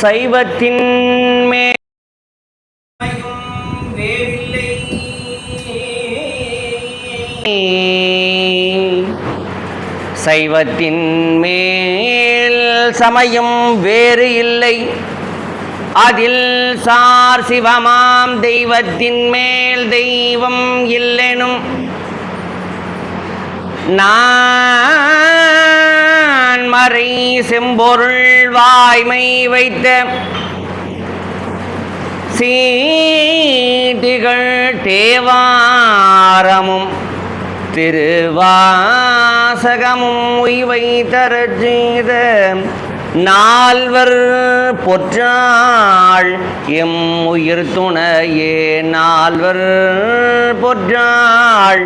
சைவத்தின் மேல் சைவத்தின் மேல் சமயம் வேறு இல்லை, அதில் சார் சிவமாம் தெய்வத்தின் மேல் தெய்வம் இல்லெனும் நான் மறை செம்பொருள் வாய்மை வைத்த சீதிகள் தேவாரமும் திருவாசகமும் உய்வை தரச் செய்த நால்வர் பொற்றாள் எம் உயிர் துணையே. நால்வர் பொற்றாள்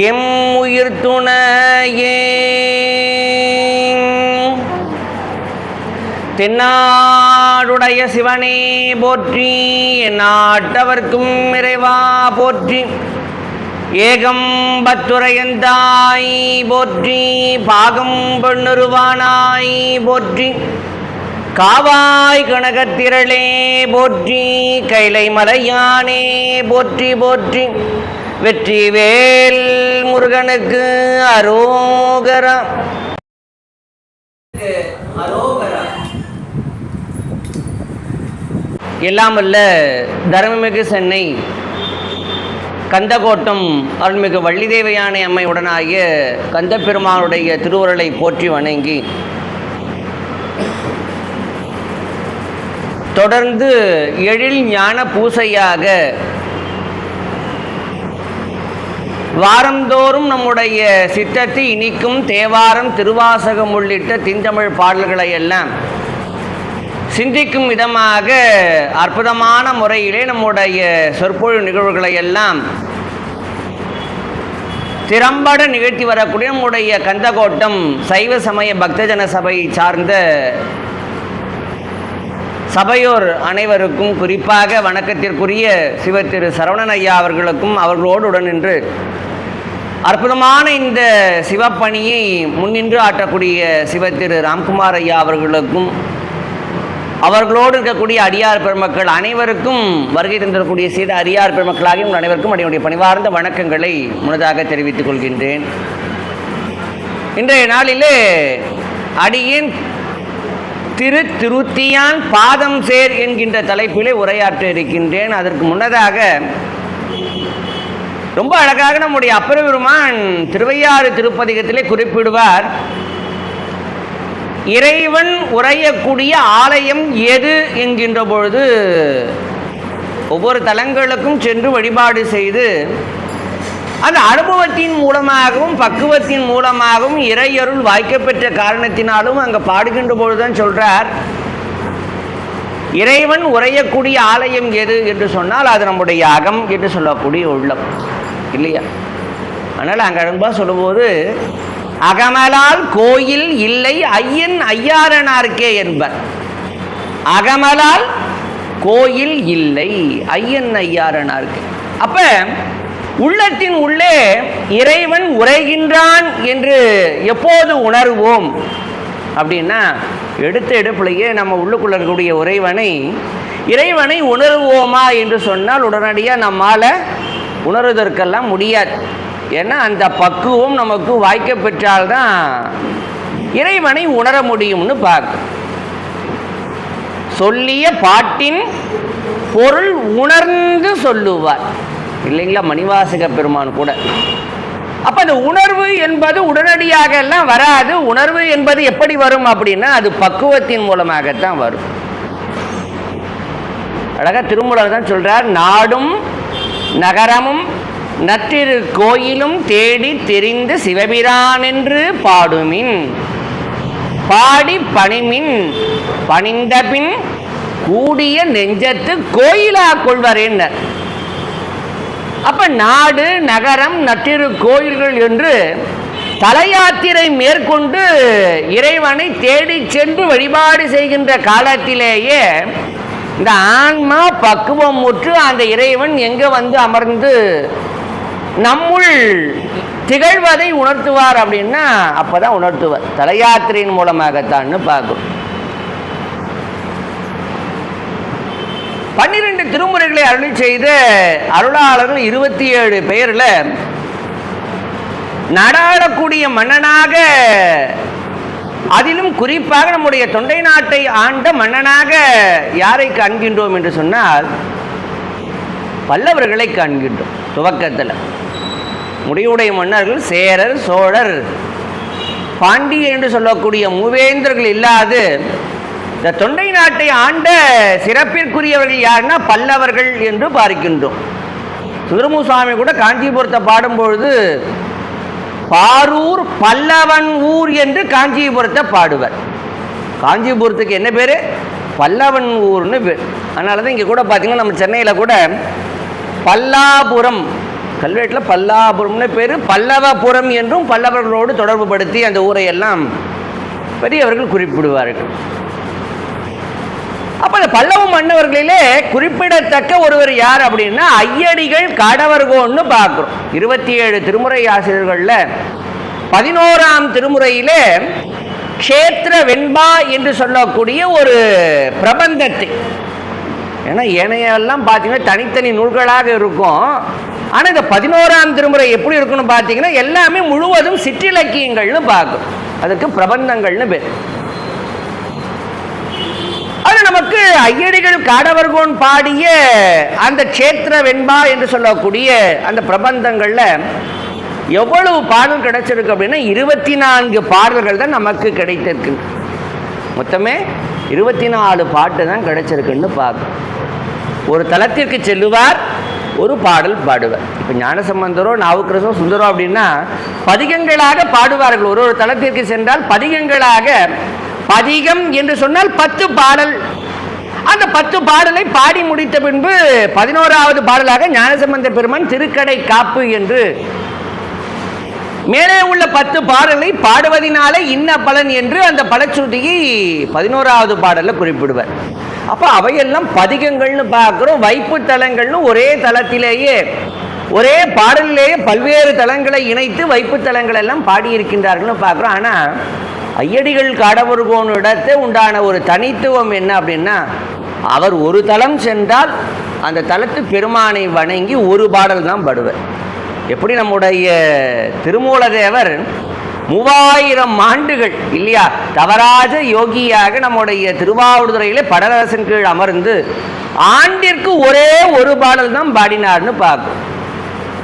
எம் உயிர் துணையே. தென்னாடுடைய சிவனே போற்றி, நாட்டவர்க்கும் இறைவா போற்றி. ஏகம்பத்துரையந்தாய் போற்றி, பாகம் பெண்ணுருவானாய் போற்றி. காவாய் கனகத்திரளே போற்றி, கைலை மலையானே போற்றி போற்றி. வெற்றி வேல் முருகனுக்கு அரோகரா அரோகரா. எல்லாம் வல்ல தர்மமிகு சென்னை கந்தகோட்டம் அருள்மிகு வள்ளிதேவயானை அம்மையுடனாகிய கந்தப்பெருமானுடைய திருவுருளை போற்றி வணங்கி தொடர்ந்து எழில் ஞான பூசையாக வாரந்தோறும் நம்முடைய சித்தத்தை இனிக்கும் தேவாரம், திருவாசகம் உள்ளிட்ட திந்தமிழ் பாடல்களை எல்லாம் சிந்திக்கும் விதமாக அற்புதமான முறையிலே நம்முடைய சொற்பொழிவு நிகழ்வுகளை எல்லாம் திறம்பட நிகழ்த்தி வரக்கூடிய நம்முடைய கந்தகோட்டம் சைவ சமய பக்தஜன சபையை சார்ந்த சபையோர் அனைவருக்கும், குறிப்பாக வணக்கத்திற்குரிய சிவத்திரு சரவணன் ஐயா அவர்களுக்கும் அவர்களோடு உடன் நின்று அற்புதமான இந்த சிவப்பணியை முன்னின்று ஆற்றக்கூடிய சிவத்திரு ராம்குமார் ஐயா அவர்களுக்கும் அவர்களோடு இருக்கக்கூடிய அடியார் பெருமக்கள் அனைவருக்கும் வருகை தந்திருக்கக்கூடிய செய்த அடியார் பெருமக்களாகிய உங்கள் அனைவருக்கும் அடியுடைய பணிவார்ந்த வணக்கங்களை முன்னதாக தெரிவித்துக் கொள்கின்றேன். இன்றைய நாளிலே அடியேன் திருத்தியான் பாதம் சேர் என்கின்ற தலைப்பிலே உரையாற்ற இருக்கின்றேன். அதற்கு முன்னதாக ரொம்ப அழகாக நம்முடைய அப்பர் பெருமான் திருவையாறு திருப்பதிகத்திலே குறிப்பிடுவார், இறைவன் உரையக்கூடிய ஆலயம் எது என்கின்ற பொழுது ஒவ்வொரு தலங்களுக்கும் சென்று வழிபாடு செய்து அந்த அனுபவத்தின் மூலமாகவும் பக்குவத்தின் மூலமாகவும் இறையருள் வாய்க்கப்பெற்ற காரணத்தினாலும் அங்கே பாடுகின்ற பொழுதுதான் சொல்றார், இறைவன் உரையக்கூடிய ஆலயம் எது என்று சொன்னால் அது நம்முடைய அகம் என்று சொல்லக்கூடிய உள்ளம் இல்லையா. அதனால் அங்கே அன்பா சொல்லும்போது அகமலால் கோயில் இல்லை ஐயன் ஐயாரனார்க்கே என்பர். அகமலால் கோயில் இல்லை ஐயன் ஐயாரனார்க்கே. அப்ப உள்ளத்தின் உள்ளே இறைவன் உரைகின்றான் என்று எப்போது உணர்வோம் அப்படின்னா, எடுத்த எடுப்பிலேயே நம்ம உள்ளுக்குள்ள இருக்கக்கூடிய இறைவனை உணர்வோமா என்று சொன்னால் உடனடியாக நம்மால் உணர்வதற்கெல்லாம் முடியாது. ஏன்னா அந்த பக்குவம் நமக்கு வாய்க்க பெற்றால்தான் இறைவனை உணர முடியும்னு பார்க்க. சொல்லிய பாட்டின் பொருள் உணர்ந்து சொல்லுவார் இல்லைங்களா மணிவாசக பெருமான் கூட. அப்ப அந்த உணர்வு என்பது உடனடியாக எல்லாம் வராது. உணர்வு என்பது எப்படி வரும் அப்படின்னா அது பக்குவத்தின் மூலமாகத்தான் வரும். அழகா திருமூலர் தான் சொல்றார், நாடும் நகரமும் நற்றிரு கோயிலும் தேடி தெரிந்து சிவபிரான் என்று பாடுமின், பாடி பணிமின், பணிந்தபின் கூடிய நெஞ்சத்து கோயிலா கொள்வரேன்னர். அப்ப நாடு நகரம் நற்றிரு கோயில்கள் என்று தல யாத்திரை மேற்கொண்டு இறைவனை தேடி சென்று வழிபாடு செய்கின்ற காலத்திலேயே இந்த ஆன்மா பக்குவம் முற்று அந்த இறைவன் எங்க வந்து அமர்ந்து நம்முள் திகழ்வதை உணர்த்துவார் அப்படின்னா அப்பதான் உணர்த்துவார். தல யாத்திரையின் மூலமாகத்தான்னு பார்க்கும். 12 திருமுறைகளை அருளி செய்த அருளாளர்கள் 27 பெயரில் நாடாளக்கூடிய மன்னனாக, அதிலும் குறிப்பாக நம்முடைய தொண்டை நாட்டை ஆண்ட மன்னனாக யாரை காண்கின்றோம் என்று சொன்னால் பல்லவர்களை காண்கின்றோம். துவக்கத்தில் முடிவுடைய மன்னர்கள் சேரர், சோழர், பாண்டியர் என்று சொல்லக்கூடிய மூவேந்தர்கள் இல்லாது இந்த தொண்டை நாட்டை ஆண்ட சிறப்பிற்குரியவர்கள் யாருன்னா பல்லவர்கள் என்று பார்க்கின்றோம். சுந்தரமுசாமி கூட காஞ்சிபுரத்தை பாடும்பொழுது பாரூர் பல்லவன் ஊர் என்று காஞ்சிபுரத்தை பாடுவர். காஞ்சிபுரத்துக்கு என்ன பேர்? பல்லவன் ஊர்னு பேர். அதனால தான் இங்கே கூட பார்த்தீங்கன்னா நம்ம சென்னையில் கூட பல்லாபுரம், கல்வெட்டில் பல்லாபுரம்னு பேர். பல்லவபுரம் என்றும் பல்லவர்களோடு தொடர்பு படுத்தி அந்த ஊரை எல்லாம் பெரியவர்கள் குறிப்பிடுவார்கள். அப்போ அந்த பல்லவ மன்னவர்களிலே குறிப்பிடத்தக்க ஒருவர் யார் அப்படின்னா ஐயடிகள் காடவர்கோன்னு பார்க்குறோம். 27 திருமுறை ஆசிரியர்களில் 11ஆம் திருமுறையிலே க்ஷேத்திர வெண்பா என்று சொல்லக்கூடிய ஒரு பிரபந்தத்தை, ஏன்னா ஏனையெல்லாம் பார்த்தீங்கன்னா தனித்தனி நூல்களாக இருக்கும். ஆனால் இந்த 11ஆம் திருமுறை எப்படி இருக்குன்னு பார்த்தீங்கன்னா எல்லாமே முழுவதும் சிற்றிலக்கியங்கள்னு பார்க்கும். அதுக்கு பிரபந்தங்கள்னு பேர். அது நமக்கு ஐயடிகள் காடவர்கோன் பாடிய அந்த க்ஷேத்திர வெண்பா என்று சொல்லக்கூடிய அந்த பிரபந்தங்களில் எவ்வளவு பாடல் கிடைச்சிருக்கு அப்படின்னா 24 பாடல்கள் தான் நமக்கு கிடைத்திருக்கு. மொத்தமே 24 பாட்டு தான் கிடைச்சிருக்குன்னு பார்க்கும். ஒரு தலத்திற்கு செல்லுவார், ஒரு பாடல் பாடுவார். இப்போ ஞானசம்பந்தரோ நாவுக்கரசோ சுந்தரோ அப்படின்னா பதிகங்களாக பாடுவார்கள். ஒரு தலத்திற்கு சென்றால் பதிகங்களாக, பதிகம் என்று சொன்னால் 10 பாடல். அந்த 10 பாடலை பாடி முடித்த பின்பு 11ஆவது பாடலாக ஞானசம்பந்த பெருமான் திருக்கடை காப்பு என்று மேலே உள்ள 10 பாடலை பாடுவதனாலே இன்ன பலன் என்று அந்த பலச்சுருதியை 11ஆவது பாடலில் குறிப்பிடுவார். அப்போ அவையெல்லாம் பதிகங்கள்னு பார்க்குறோம். வைப்பு தலங்கள்னு ஒரே தலத்திலேயே ஒரே பாடலிலேயே பல்வேறு தலங்களை இணைத்து வைப்பு தலங்கள் எல்லாம் பாடியிருக்கின்றார்கள்னு பார்க்குறோம். ஆனால் ஐயடிகள் காடவர்கோன் இடத்தை உண்டான ஒரு தனித்துவம் என்ன அப்படின்னா, அவர் ஒரு தலம் சென்றால் அந்த தலத்து பெருமானை வணங்கி ஒரு பாடல் தான் பாடுவார். எப்படி நம்முடைய திருமூலதேவர் 3000 ஆண்டுகள் இல்லையா தவராஜ யோகியாக நம்முடைய திருவாவூதுறையிலே படரசன் கீழ் அமர்ந்து ஆண்டிற்கு ஒரே ஒரு பாடல் தான் பாடினார்னு பார்க்கும்.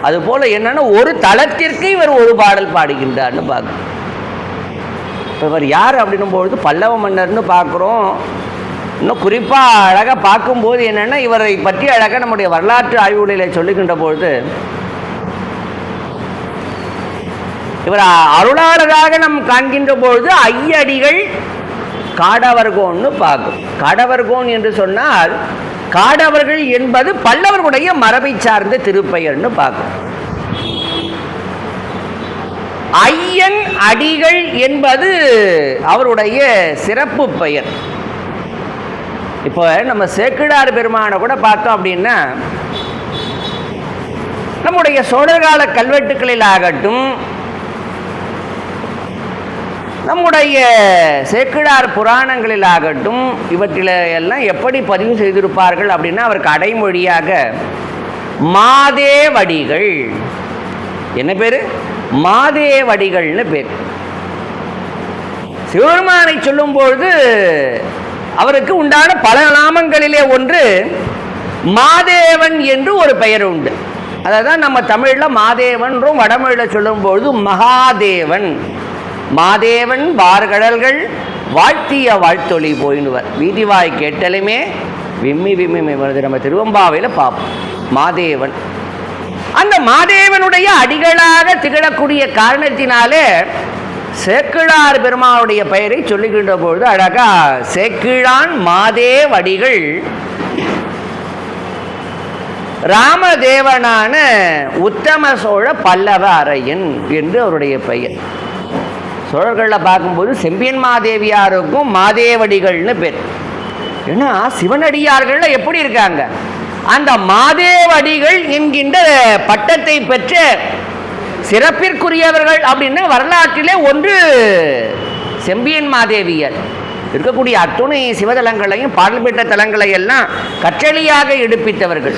அதுபோல் என்னன்னா ஒரு தலத்திற்கு இவர் ஒரு பாடல் பாடுகின்றார்னு பார்க்கும். இவர் யார் அப்படின்னும் பொழுது பல்லவ மன்னர்னு பார்க்குறோம். இன்னும் குறிப்பாக அழகாக பார்க்கும்போது என்னென்னா இவரை பற்றி அழகாக நம்முடைய வரலாற்று ஆய்வுகளில் சொல்லுகின்ற பொழுது இவர் அருளாளராக நாம் காண்கின்ற பொழுது ஐயடிகள் காடவர்கோன்னு பார்க்கும். காடவர்கோன் என்று சொன்னால் காடவர்கள் என்பது பல்லவர்களுடைய மரபை சார்ந்த திருப்பெயர்னு பார்க்கும். ஐயன் அடிகள் என்பது அவருடைய சிறப்பு பெயர். இப்போ நம்ம சேக்கிழார் பெருமானை கூட பார்த்தோம் அப்படின்னா நம்முடைய சோழர்கால கல்வெட்டுக்களில் ஆகட்டும், நம்முடைய சேக்கிழார் புராணங்களில் ஆகட்டும், இவற்றில் எல்லாம் எப்படி பதிவு செய்திருப்பார்கள் அப்படின்னா அவருக்கு அடைமொழியாக மாதேவடிகள், என்ன பேர்? மாதேவடிகள்னு பேர். சிவபெருமானை சொல்லும்பொழுது அவருக்கு உண்டான பல நாமங்களிலே ஒன்று மாதேவன் என்று ஒரு பெயர் உண்டு. அதான் நம்ம தமிழில் மாதேவன்றும் வடமொழியில் சொல்லும்பொழுது மகாதேவன். மாதேவன் வார்கடல்கள் வாழ்த்திய வாழ்த்தொழி போயினுவர், வீதிவாய் கேட்டலுமே விம்மி விம்மி வருது. நம்ம திருவம்பாவையில் பார்ப்போம் மாதேவன். அந்த மாதேவனுடைய அடிகளாக திகழக்கூடிய காரணத்தினாலே சேக்கிழார் பெருமானுடைய பெயரை சொல்லுகின்ற பொழுது அழகா சேக்கிழான் மாதேவடிகள் ராமதேவனான உத்தம சோழ பல்லவ அரையன் என்று அவருடைய பெயர். சோழர்களில் பார்க்கும்போது செம்பியன் மாதேவியாருக்கும் மாதேவடிகள்னு பேர். ஏன்னா சிவனடியார்கள் எப்படி இருக்காங்க, அந்த மாதேவடிகள் என்கின்ற பட்டத்தை பெற்ற சிறப்பிற்குரியவர்கள் அப்படின்னு வரலாற்றிலே ஒன்று செம்பியன் மாதேவியர். இருக்கக்கூடிய அத்துணை சிவதலங்களையும் பாடல் பெற்ற தலங்களை எல்லாம் கற்றளியாக எடுப்பித்தவர்கள்.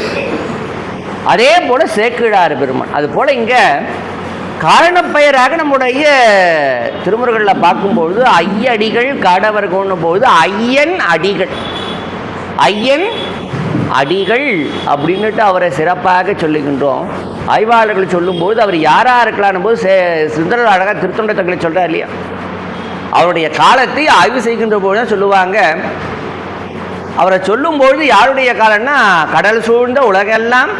அதே போல சேக்கிழார் பெருமான். அது போல இங்க காரணப்பெயராக நம்முடைய திருமுறைகளில் பார்க்கும்பொழுது ஐயடிகள் காடவர்கோன்னு போது ஐயன் அடிகள், ஐயன் அடிகள் அப்படின்னுட்டு அவரை சிறப்பாக சொல்லுகின்றோம். ஆய்வாளர்கள் சொல்லும்போது அவர் யாராக இருக்கலான் போது சுந்தரர் அழகாக திருத்தொண்டத்தங்களை சொல்கிறார் இல்லையா, அவருடைய காலத்தை ஆய்வு செய்கின்ற போது தான் சொல்லுவாங்க. அவரை சொல்லும்பொழுது யாருடைய காலம்னா கடல் சூழ்ந்த உலகெல்லாம்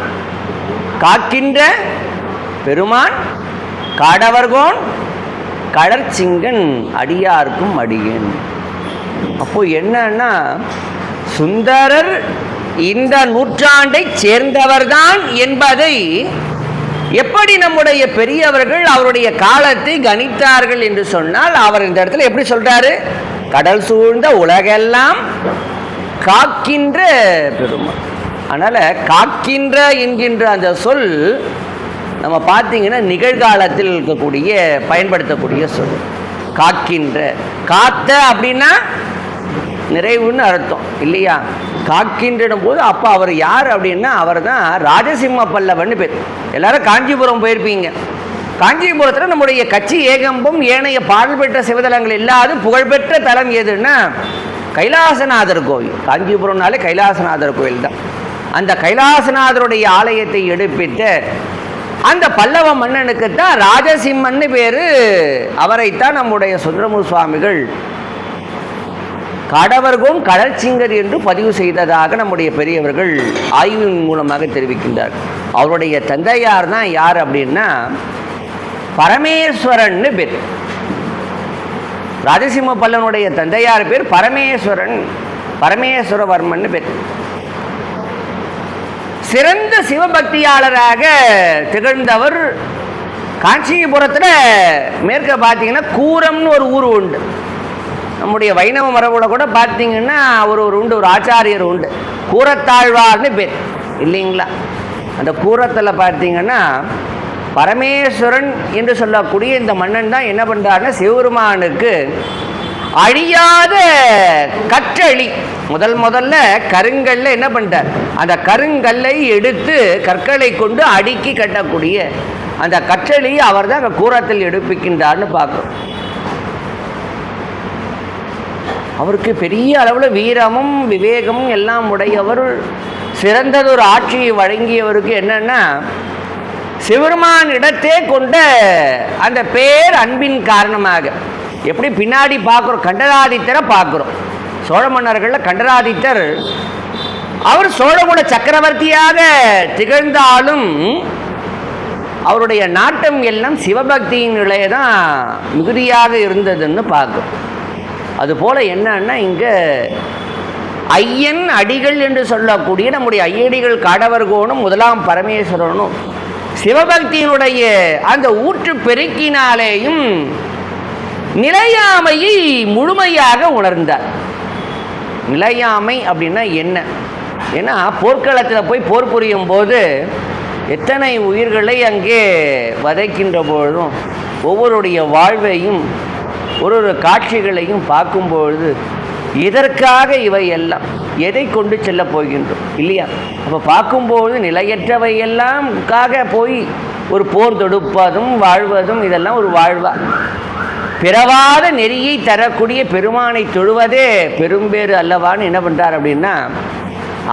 காக்கின்ற பெருமான் காடவர்கோன் கடற்சிங்கன் அடியார்க்கும் அடியேன். அப்போ என்னன்னா சுந்தரர் இந்த நூற்றாண்டை சேர்ந்தவர்தான் என்பதை எப்படி நம்முடைய பெரியவர்கள் அவருடைய காலத்தை கணித்தார்கள் என்று சொன்னால், அவர் இந்த இடத்துல எப்படி சொல்றாரு, கடல் சூழ்ந்த உலகெல்லாம் காக்கின்ற பெருமான். அதனால காக்கின்ற என்கின்ற அந்த சொல் நம்ம பார்த்தீங்கன்னா நிகழ்காலத்தில் இருக்கக்கூடிய பயன்படுத்தக்கூடிய சொல். காக்கின்ற, காத்த அப்படின்னா நிறைவுன்னு அர்த்தம் இல்லையா. காக்கின்ற போது அப்போ அவர் யார் அப்படின்னா அவர் தான் ராஜசிம்ம பல்லவன்னு பேர். எல்லாரும் காஞ்சிபுரம் போயிருப்பீங்க. காஞ்சிபுரத்தில் நம்முடைய கட்சி ஏகம்பம் ஏனைய பாடல் பெற்ற சிவதலங்கள் இல்லாத புகழ்பெற்ற தலம் எதுன்னா கைலாசநாதர் கோவில். காஞ்சிபுரம்னாலே கைலாசநாதர் கோவில் தான். அந்த கைலாசநாதருடைய ஆலயத்தை எடுப்பித்த அந்த பல்லவ மன்னனுக்கு தான் ராஜசிம்மன்னு பேரு. அவரைத்தான் நம்முடைய சுந்தரமூர்த்தி சுவாமிகள் காடவர்கோன் கடற்சிங்கர் என்று பதிவு செய்ததாக நம்முடைய பெரியவர்கள் ஆய்வின் மூலமாக தெரிவிக்கின்றார். அவருடைய தந்தையார் தான் யார் அப்படின்னா பரமேஸ்வரன் பேர். ராஜசிம்ம பல்லவனுடைய தந்தையார் பேர் பரமேஸ்வரன், பரமேஸ்வரவர்மன் பேர். சிறந்த சிவபக்தியாளராக திகழ்ந்தவர். காஞ்சிபுரத்தில் மேற்க பார்த்தீங்கன்னா கூரம்னு ஒரு ஊர் உண்டு. நம்முடைய வைணவ மரபுல கூட பார்த்தீங்கன்னா ஒரு உண்டு, ஒரு ஆச்சாரியர் உண்டு, கூரத்தாழ்வார்னு பேர் இல்லைங்களா. அந்த கூரத்தில் பார்த்தீங்கன்னா பரமேஸ்வரன் என்று சொல்லக்கூடிய இந்த மன்னன் தான் என்ன பண்ணுறாருன்னா சிவபெருமானுக்கு அழியாத கற்றளி முதல்ல கருங்கல்ல என்ன பண்ணிட்டார், அந்த கருங்கல்லை எடுத்து கற்களை கொண்டு அடுக்கி கட்டக்கூடிய அந்த கற்றளி அவர் தான் அந்த கூரத்தில் எடுப்பிக்கின்றார்னு பார்க்குறோம். அவருக்கு பெரிய அளவில் வீரமும் விவேகமும் எல்லாம் உடையவர். சிறந்ததொரு ஆட்சியை வழங்கியவருக்கு என்னன்னா சிவபெருமான் இடத்தே கொண்ட அந்த பேர் அன்பின் காரணமாக. எப்படி பின்னாடி பார்க்குறோம், கண்டராதித்தரை பார்க்குறோம். சோழ மன்னர்களில் கண்டராதித்தர் அவர் சோழகுல சக்கரவர்த்தியாக திகழ்ந்தாலும் அவருடைய நாட்டம் எல்லாம் சிவபக்தியின் நிலையை தான் மிகுதியாக இருந்ததுன்னு பார்க்குறோம். அதுபோல் என்னன்னா இங்கே ஐயன் அடிகள் என்று சொல்லக்கூடிய நம்முடைய ஐயடிகள் காடவர்கோனும் முதலாம் பரமேஸ்வரனும் சிவபக்தியினுடைய அந்த ஊற்று பெருக்கினாலேயும் நிலையாமையை முழுமையாக உணர்ந்தார். நிலையாமை அப்படின்னா என்ன? ஏன்னா போர்க்களத்தில் போய் போர் புரியும் போது எத்தனை உயிர்களை அங்கே வதைக்கின்ற பொழுதும் ஒவ்வொருடைய வாழ்வையும் ஒரு காட்சிகளையும் பார்க்கும்பொழுது இதற்காக இவை எல்லாம் எதை கொண்டு செல்ல போகின்றோம் இல்லையா. அப்போ பார்க்கும்போது நிலையற்றவையெல்லாம் போய் ஒரு போர் தொடுப்பதும் வாழ்வதும் இதெல்லாம் ஒரு வாழ்வா? பிறவாத நெறியை தரக்கூடிய பெருமானை தொழுவதே பெரும்பேறு அல்லவான்னு என்ன பண்ணுறார் அப்படின்னா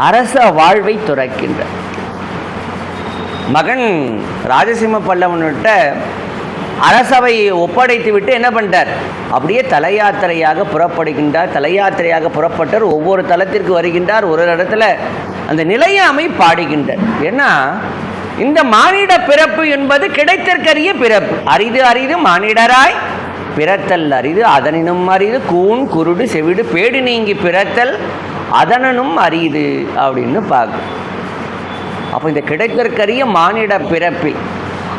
அரச வாழ்வை துறக்கின்றார். மகன் ராஜசிம்ம பல்லவன்கிட்ட அரசவையை ஒப்படைத்து விட்டு என்ன பண்ணிட்டார், அப்படியே தலையாத்திரையாக புறப்படுகின்றார். தலையாத்திரையாக புறப்பட்டார். ஒவ்வொரு தலத்திற்கு வருகின்றார். ஒரு இடத்துல அந்த நிலையாமை பாடுகின்றார். ஏன்னா இந்த மானிட பிறப்பு என்பது கிடைத்தற்கரிய பிறப்பு. அரிது அரிது மானிடராய் பிறத்தல் அரிது அதனினும் அரிது கூன் குருடு செவிடு பேடு நீங்கி பிறத்தல் அதனனும் அரிது அப்படின்னு பார்க்கும். அப்போ இந்த கிடைத்தற்கரிய மானிட பிறப்பில்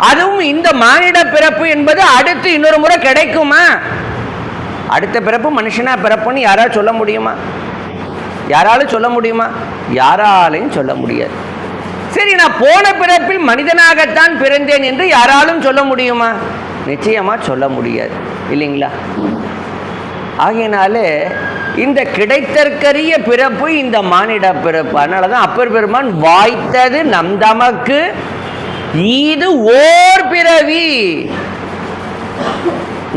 அதுவும் இந்த மானிட பிறப்பு என்பது அடுத்து இன்னொரு முறை கிடைக்குமா? அடுத்த பிறப்பு மனுஷனா பிறப்புன்னு யாராலும் சொல்ல முடியுமா? யாராலும் சொல்ல முடியுமா? யாராலையும் சொல்ல முடியாது. சரி, நான் போன பிறப்பில் மனிதனாகத்தான் பிறந்தேன் என்று யாராலும் சொல்ல முடியுமா? நிச்சயமா சொல்ல முடியாது இல்லைங்களா. ஆகையினாலே இந்த கிடைத்தற்கரிய பிறப்பு இந்த மானிட பிறப்பு. அதனால தான் அப்பர் பெருமான் வாய்த்தது நம் தமக்கு இது ஓர் பிறவி,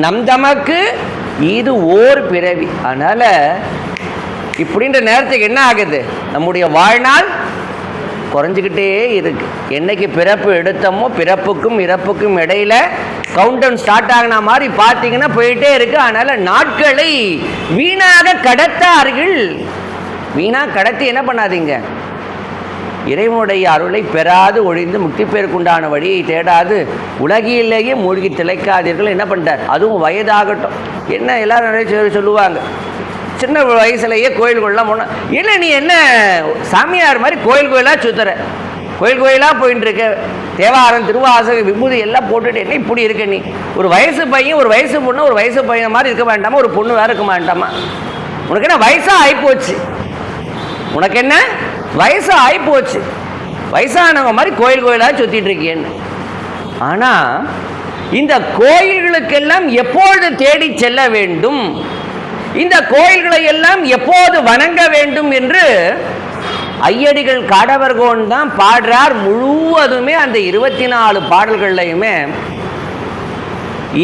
நம் தமக்கு இது ஓர் பிறவி. அதனால இப்படின்ற நேரத்துக்கு என்ன ஆகுது, நம்முடைய வாழ்நாள் குறைஞ்சிக்கிட்டே இருக்கு. என்னைக்கு பிறப்பு எடுத்தோமோ பிறப்புக்கும் இறப்புக்கும் இடையில கவுண்டவுன் ஸ்டார்ட் ஆகின மாதிரி பார்த்தீங்கன்னா போயிட்டே இருக்கு. அதனால நாட்களை வீணாக கடத்தார்கள். வீணாக கடத்தி என்ன பண்ணாதீங்க, இறைவனுடைய அருளை பெறாது ஒழிந்து முக்தி பேருக்குண்டான வழியை தேடாது உலகிலேயே மூழ்கி திளைக்காதீர்கள். என்ன பண்ணிட்டார், அதுவும் வயதாகட்டும். என்ன எல்லாரும் நிறைய சொல்லுவாங்க, சின்ன வயசுலேயே கோயில்கள்லாம் போனால், இல்லை நீ என்ன சாமியார் மாதிரி கோயில் கோயிலாக சுற்றுற, கோயில் கோயிலாக போயின்னு இருக்க, தேவாரம் திருவாசகம் விபூதி எல்லாம் போட்டுட்டு என்ன இப்படி இருக்க நீ? ஒரு வயசு பையன் ஒரு வயசு பொண்ணு ஒரு வயசு பையன் மாதிரி இருக்க வேண்டாமா? ஒரு பொண்ணு வேறு இருக்க வேண்டாமா? உனக்கு என்ன வயசாக ஆகிப்போச்சு? உனக்கு என்ன வயசு ஆகிப்போச்சு? வயசானவங்க மாதிரி கோயில் கோயிலாக சுற்றிட்டு இருக்கேன்னு. ஆனால் இந்த கோயில்களுக்கெல்லாம் எப்பொழுது தேடி செல்ல வேண்டும், இந்த கோயில்களை எல்லாம் எப்போது வணங்க வேண்டும் என்று ஐயடிகள் காடவர்கோன் தான் பாடுறார். முழுவதுமே அந்த 24 பாடல்கள்லையுமே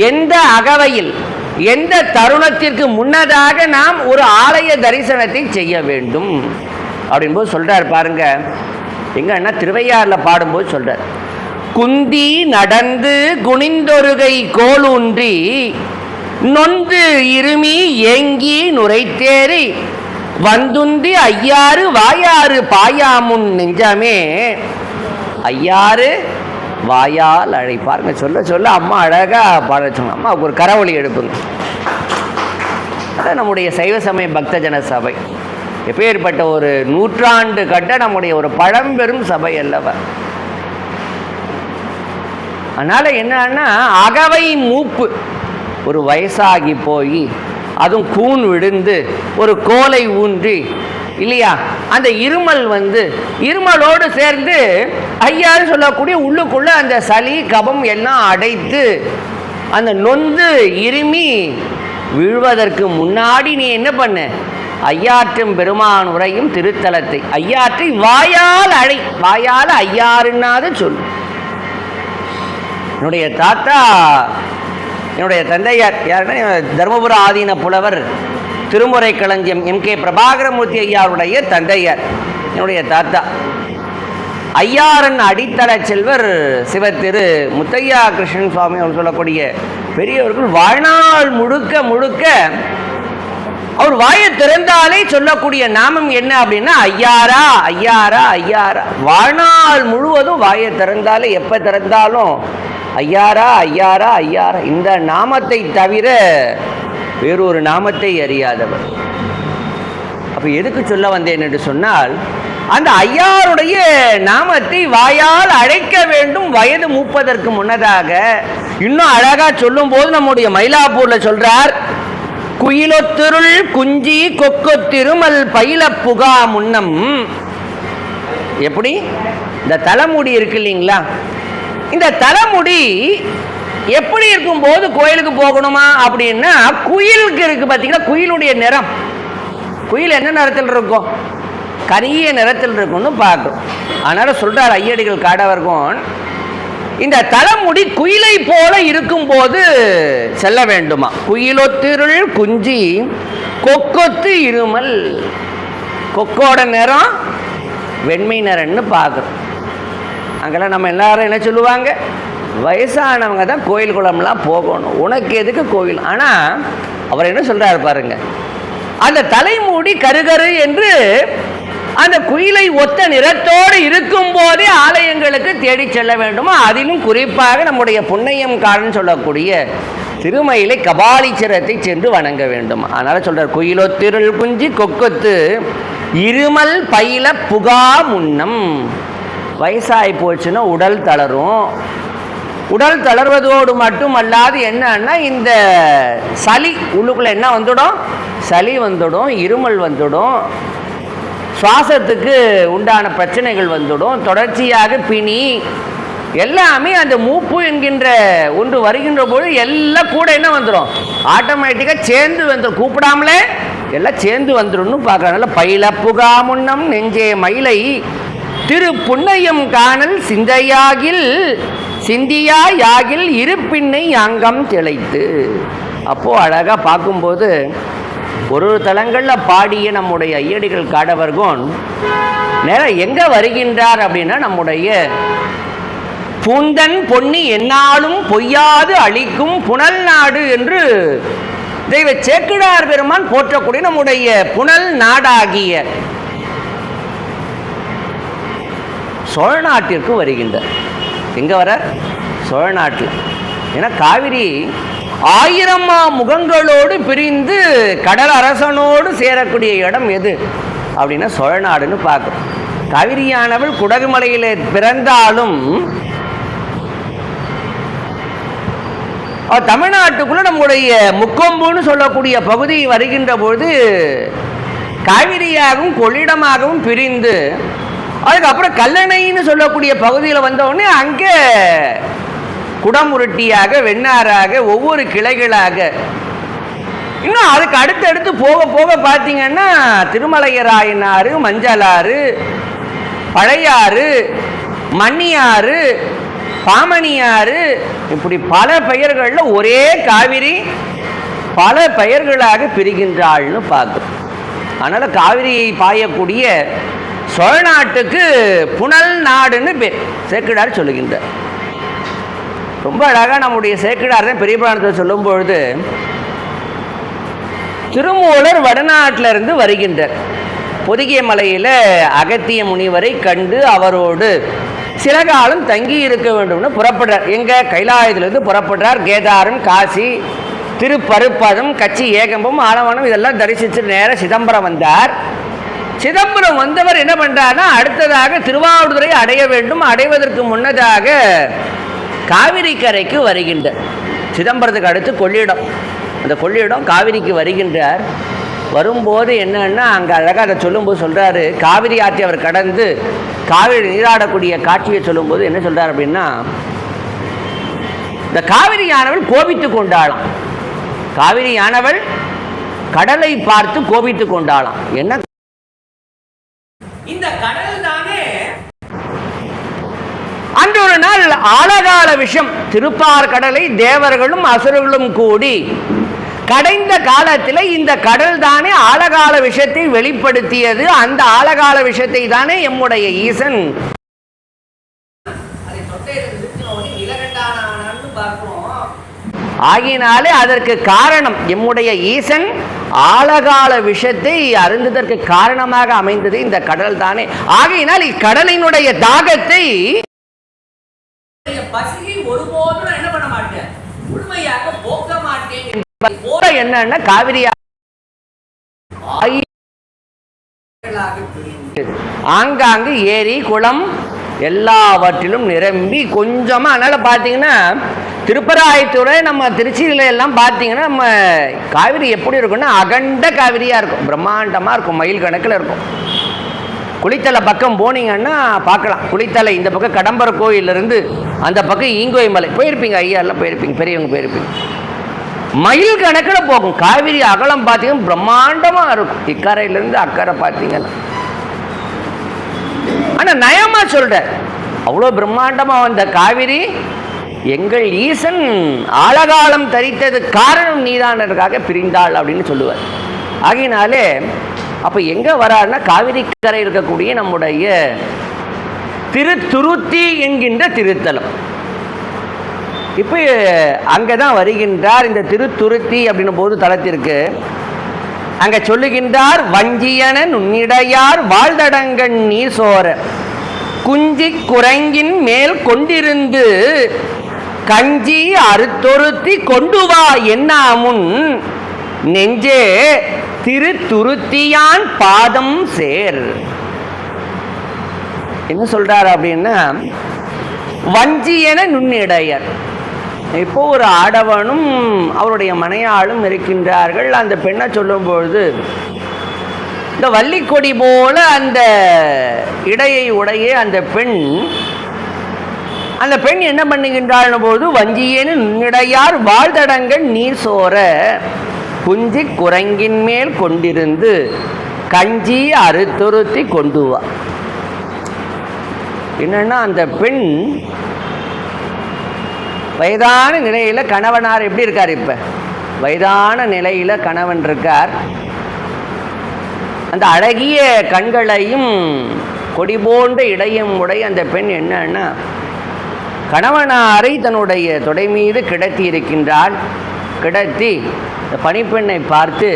எந்த அகவையில் எந்த தருணத்திற்கு முன்னதாக நாம் ஒரு ஆலய தரிசனத்தை செய்ய வேண்டும் அப்படின்போது சொல்றார். பாருங்க, எங்க அண்ணா திருவையாறில் பாடும்போது சொல்றார், குந்தி நடந்து குனிந்தொருகை கோலூன்றி நொந்து இருமி ஏங்கி நுரைத்தேறி வந்துந்தி ஐயாறு வாயாறு பாயாமுன் நெஞ்சமே. ஐயாறு வாயால் அழை. பாருங்க, சொல்ல சொல்ல அம்மா அழகா பாட சொன்னாங்க. அம்மா ஒரு கரவொலி எடுப்புங்க. அதான் நம்முடைய சைவ சமய பக்தஜன சபை. எப்பேற்பட்ட ஒரு நூற்றாண்டு கட்ட நம்முடைய ஒரு பழம்பெரும் சபை அல்லவா. அதனால என்னன்னா அகவை மூப்பு, ஒரு வயசாகி போய் அதுவும் கூன் விழுந்து ஒரு கோலை ஊன்றி இல்லையா, அந்த இருமல் இருமலோடு சேர்ந்து ஐயாறு சொல்லக்கூடிய உள்ளுக்குள்ள அந்த சளி கபம் எல்லாம் அடைத்து அந்த நொந்து இருமி விழுவதற்கு முன்னாடி நீ என்ன பண்ண, ஐயாற்றும் பெருமான் உரையும் திருத்தலத்தை ஐயாற்றை வாயால் அழை. வாயால் ஐயாறுன்னாது சொல்லு. என்னுடைய தாத்தா, என்னுடைய தந்தையார் யாருன்னா தர்மபுர ஆதீன புலவர் திருமுறை களஞ்சியம் MK பிரபாகரமூர்த்தி ஐயாருடைய தந்தையார் என்னுடைய தாத்தா. ஐயாரன் அடித்தள செல்வர் சிவத்திரு முத்தையா கிருஷ்ணன் சுவாமி அவர் சொல்லக்கூடிய பெரியவர்கள் வாழ்நாள் முழுக்க முழுக்க அவர் வாயை திறந்தாலே சொல்லக்கூடிய நாமம் என்ன அப்படின்னா ஐயாரா ஐயாரா ஐயாரா. வாழ்நாள் முழுவதும் வாயை திறந்தாலே எப்போ திறந்தாலும் ஐயாரா ஐயாரா ஐயாரா. இந்த நாமத்தை தவிர வேறொரு நாமத்தை அறியாதவர். அப்போ எதுக்கு சொல்ல வந்தேன் என்று சொன்னால், அந்த ஐயாருடைய நாமத்தை வாயால் அழைக்க வேண்டும் வயது 30 முன்னதாக. இன்னும் அழகா சொல்லும் போது நம்முடைய மயிலாப்பூர்ல சொல்றார், குயிலொத்திருள் குஞ்சி கொக்கொத்திருமல் பயில புகா முன்னம். எப்படி இந்த தலைமுடி இருக்கு இல்லைங்களா, இந்த தலைமுடி எப்படி இருக்கும் போது கோயிலுக்கு போகணுமா அப்படின்னா, குயிலுக்கு இருக்கு பார்த்தீங்கன்னா, குயிலுடைய நிறம், குயில் என்ன நிறத்தில் இருக்கும், கரிய நிறத்தில் இருக்கும்னு பார்க்கும். அதனால சொல்றார் ஐயடிகள் காடவர்கோன், இந்த தலைமுடி குயிலை போல இருக்கும் போது செல்ல வேண்டுமா. குயிலொத்திருள் குஞ்சி கொக்கொத்து இருமல். கொக்கோட நிறம் வெண்மை நிறம்னு பார்க்குறோம். அங்கெல்லாம் நம்ம எல்லாரும் என்ன சொல்லுவாங்க, வயசானவங்க தான் கோயில் குளம்லாம் போகணும், உனக்கு எதுக்கு கோயில். ஆனால் அவர் என்ன சொல்கிறாரு பாருங்க, அந்த தலைமூடி கருகரு என்று அந்த குயிலை ஒத்த நிறத்தோடு இருக்கும் போதே ஆலயங்களுக்கு தேடி செல்ல வேண்டுமா. அதிலும் குறிப்பாக நம்முடைய புண்ணியம் காரன் சொல்லக்கூடிய திருமயிலை கபாலீச்சரத்தை சென்று வணங்க வேண்டும். அதனால் சொல்கிறார், குயிலொத்திருள் குஞ்சி கொக்கொத்து இருமல் பயில புகா முன்னம். வயசாகி போச்சுன்னா உடல் தளரும். உடல் தளர்வதோடு மட்டும் அல்லாது என்னன்னா, இந்த சளி உள்ளுக்குள்ளே என்ன வந்துடும், சளி வந்துடும், இருமல் வந்துடும், சுவாசத்துக்கு உண்டான பிரச்சனைகள் வந்துடும், தொடர்ச்சியாக பிணி எல்லாமே அந்த மூப்பு என்கின்ற ஒன்று வருகின்ற போது எல்லாம் கூட என்ன வந்துடும், ஆட்டோமேட்டிக்காக சேர்ந்து வந்துடும், கூப்பிடாமலே எல்லாம் சேர்ந்து வந்துடும் பார்க்கறதுனால பயில புகா முன்னம் நெஞ்சே மயிலை திரு புன்னையம் காணல் சிந்தையாகில் சிந்தியா யாகில் இருப்பின்னை அங்கம் திளைத்து. அப்போ அழகா பார்க்கும்போது ஒரு தலங்களில் பாடிய நம்முடைய ஐயடிகள் காடவர்கோன் நேரம் எங்க வருகின்றார் அப்படின்னா நம்முடைய பூந்தன் பொன்னி எந்நாளும் பொய்யாது அளிக்கும் புனல் நாடு என்று தெய்வ சேக்கிழார் பெருமான் போற்றக்கூடிய நம்முடைய புனல் நாடாகிய சோழ நாட்டிற்கு வருகின்றார். எங்க வர? சோழ நாட்டில். ஏன்னா காவிரி 1000 முகங்களோடு பிரிந்து கடல் அரசனோடு சேரக்கூடிய இடம் எது அப்படின்னா சோழ நாடுன்னு பார்க்கும். காவிரியானவள் குடகுமலையில பிறந்தாலும் தமிழ்நாட்டுக்குள்ள நம்முடைய முக்கொம்புன்னு சொல்லக்கூடிய பகுதி வருகின்ற பொழுது காவிரியாகவும் கொள்ளிடமாகவும் பிரிந்து அதுக்கப்புறம் கல்லணைன்னு சொல்லக்கூடிய பகுதியில் வந்தவுடனே அங்கே குடமுருட்டியாக வெண்ணாறாக ஒவ்வொரு கிளைகளாக இன்னும் அதுக்கு அடுத்தடுத்து போக போக பார்த்தீங்கன்னா திருமலையராயனாறு, மஞ்சளாறு, பழையாறு, மண்ணியாறு, பாமணியாறு, இப்படி பல பெயர்களில் ஒரே காவிரி பல பெயர்களாக பிரிகின்றாள்னு பார்க்கும். அதனால் காவிரியை பாயக்கூடிய சோழ நாட்டுக்கு புனல் நாடுன்னு பேர் சேக்கிழார் சொல்லுகின்றார். ரொம்ப அழகாக நம்முடைய சேக்கிழார் தான் பெரிய புராணத்தை சொல்லும் பொழுது திருமூலர் வடநாட்டிலிருந்து வருகின்றார். பொதிகை மலையில் அகத்திய முனிவரை கண்டு அவரோடு சில காலம் தங்கி இருக்க வேண்டும்னு புறப்படுறார். எங்க கைலாயத்திலிருந்து புறப்படுறார். கேதாரம், காசி, திருப்பருப்பதம், கச்சி ஏகம்பம், ஆலவனம் இதெல்லாம் தரிசித்து நேர சிதம்பரம் வந்தார். சிதம்பரம் வந்தவர் என்ன பண்றாருன்னா அடுத்ததாக திருவாவூதுரை அடைய வேண்டும். அடைவதற்கு முன்னதாக காவிரி கரைக்கு வருகின்றார். சிதம்பரத்துக்கு அடுத்து கொள்ளிடம், அந்த கொள்ளிடம் காவிரிக்கு வருகின்றார். வரும்போது என்னன்னா அங்கே அழகாக அதை சொல்லும்போது சொல்கிறாரு, காவிரி ஆற்றி அவர் கடந்து காவிரி நீராடக்கூடிய காட்சியை சொல்லும்போது என்ன சொல்கிறார் அப்படின்னா, இந்த காவிரியானவள் கோபித்து கொண்டாளாம். காவிரியானவள் கடலை பார்த்து கோபித்து கொண்டாளாம். என்ன இந்த கடல் தானே அன்று ஒரு நாள் ஆழகால விஷம் திருப்பார் கடலை தேவர்களும் அசுரர்களும் கூடி கடைந்த காலத்தில் இந்த கடல் தானே ஆழகால விஷத்தை வெளிப்படுத்தியது. அந்த ஆழகால விஷத்தை தானே எம்முடைய ஈசன் ஆகினாலே அதற்கு காரணம் எம்முடைய ஈசன் ஆழகால விஷத்தை அருந்துவதற்கு காரணமாக அமைந்தது இந்த கடல் தானே. ஆகையினால் இக்கடலினுடைய தாகத்தை ஒருபோதும் என்ன பண்ண மாட்டேன், முழுமையாக போக்க மாட்டேன். என்னன்னா காவிரி ஆங்காங்கு ஏரி குளம் எல்லாவற்றிலும் நிரம்பி கொஞ்சமா. அதனால பாத்தீங்கன்னா திருப்பராயத்துறை நம்ம திருச்சியில எல்லாம் பாத்தீங்கன்னா நம்ம காவிரி எப்படி இருக்கும்னா அகண்ட காவிரியா இருக்கும், பிரம்மாண்டமா இருக்கும், மைல் கணக்கில் இருக்கும். குளித்தலை பக்கம் போனீங்கன்னா பார்க்கலாம். குளித்தலை இந்த பக்கம் கடம்பர கோயிலிருந்து அந்த பக்கம் ஈங்கோய் மலை போயிருப்பீங்க, ஐயா எல்லாம் போயிருப்பீங்க, பெரியவங்க போயிருப்பீங்க. மைல் கணக்கில் போகும். காவிரி அகலம் பார்த்தீங்கன்னா பிரம்மாண்டமா இருக்கும். இக்கரையிலிருந்து அக்கறை பார்த்தீங்கன்னா. ஆனா நயமா சொல்ற அவ்வளோ பிரம்மாண்டமா வந்த காவிரி எங்கள் ஈசன் ஆழகாலம் தரித்தது காரணம் நீதானதுக்காக பிரிந்தாள் அப்படின்னு சொல்லுவார். ஆகினாலே அப்ப எங்க வராருன்னா காவிரி கரை இருக்கக்கூடிய நம்முடைய திருத்துருத்தி என்கின்ற திருத்தலம். இப்போ அங்கதான் வருகின்றார். இந்த திருத்துருத்தி அப்படின்னும் போது தலத்திற்கு அங்க சொல்லுகின்றார், வஞ்சியன நுண்ணிடையார் வாழ்தடங்கண் நீசோர குஞ்சி குரங்கின் மேல் கொண்டிருந்து கஞ்சி அறுத்தொருத்தி கொண்டு வா என்னாமுன் நெஞ்சே திருத்துருத்தியான் பாதம் சேர். என்ன சொல்றாரு அப்படின்னா, வஞ்சியன நுண்ணிடையர். இப்போ ஒரு ஆடவனும் அவருடைய மனையாளும் இருக்கின்றார்கள். அந்த பெண்ணை சொல்லும்பொழுது இந்த வள்ளிக்கொடி போல அந்த இடையை உடைய அந்த பெண் அந்த பெண் என்ன பண்ணுகின்றாள் போது, வஞ்சியேன்னு நுண்ணிடையார் வாழ்தடங்கள் நீர் சோர குஞ்சி குரங்கின் மேல் கொண்டிருந்து கஞ்சி அறுத்துறுத்தி கொண்டு வா. என்னன்னா, அந்த பெண் வயதான நிலையில் கணவனார் எப்படி இருக்கார்? இப்போ வயதான நிலையில் கணவன் இருக்கார். அந்த அழகிய கண்களையும் கொடி போன்ற இடையும் உடைய அந்த பெண் என்னன்னா, கணவனாரை தன்னுடைய தொடை மீது கிடத்தி இருக்கின்றாள். கிடத்தி இந்த பணிப்பெண்ணை பார்த்து,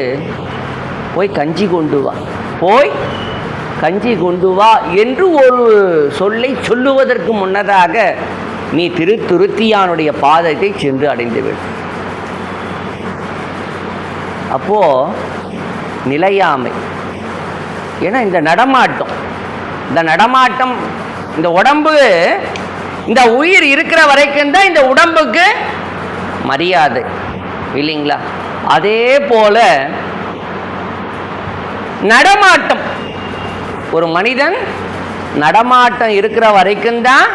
போய் கஞ்சி கொண்டு வா, போய் கஞ்சி கொண்டு வா என்று ஒரு சொல்லை சொல்லுவதற்கு முன்னதாக நீ திருத்துருத்தியானுடைய பாதத்தை சென்று அடைந்துவிடு. அப்போ நிலையாமை. ஏன்னா இந்த நடமாட்டம், இந்த உடம்பு, இந்த உயிர் இருக்கிற வரைக்கும் தான் இந்த உடம்புக்கு மரியாதை இல்லைங்களா? அதே போல நடமாட்டம், ஒரு மனிதன் நடமாட்டம் இருக்கிற வரைக்கும் தான்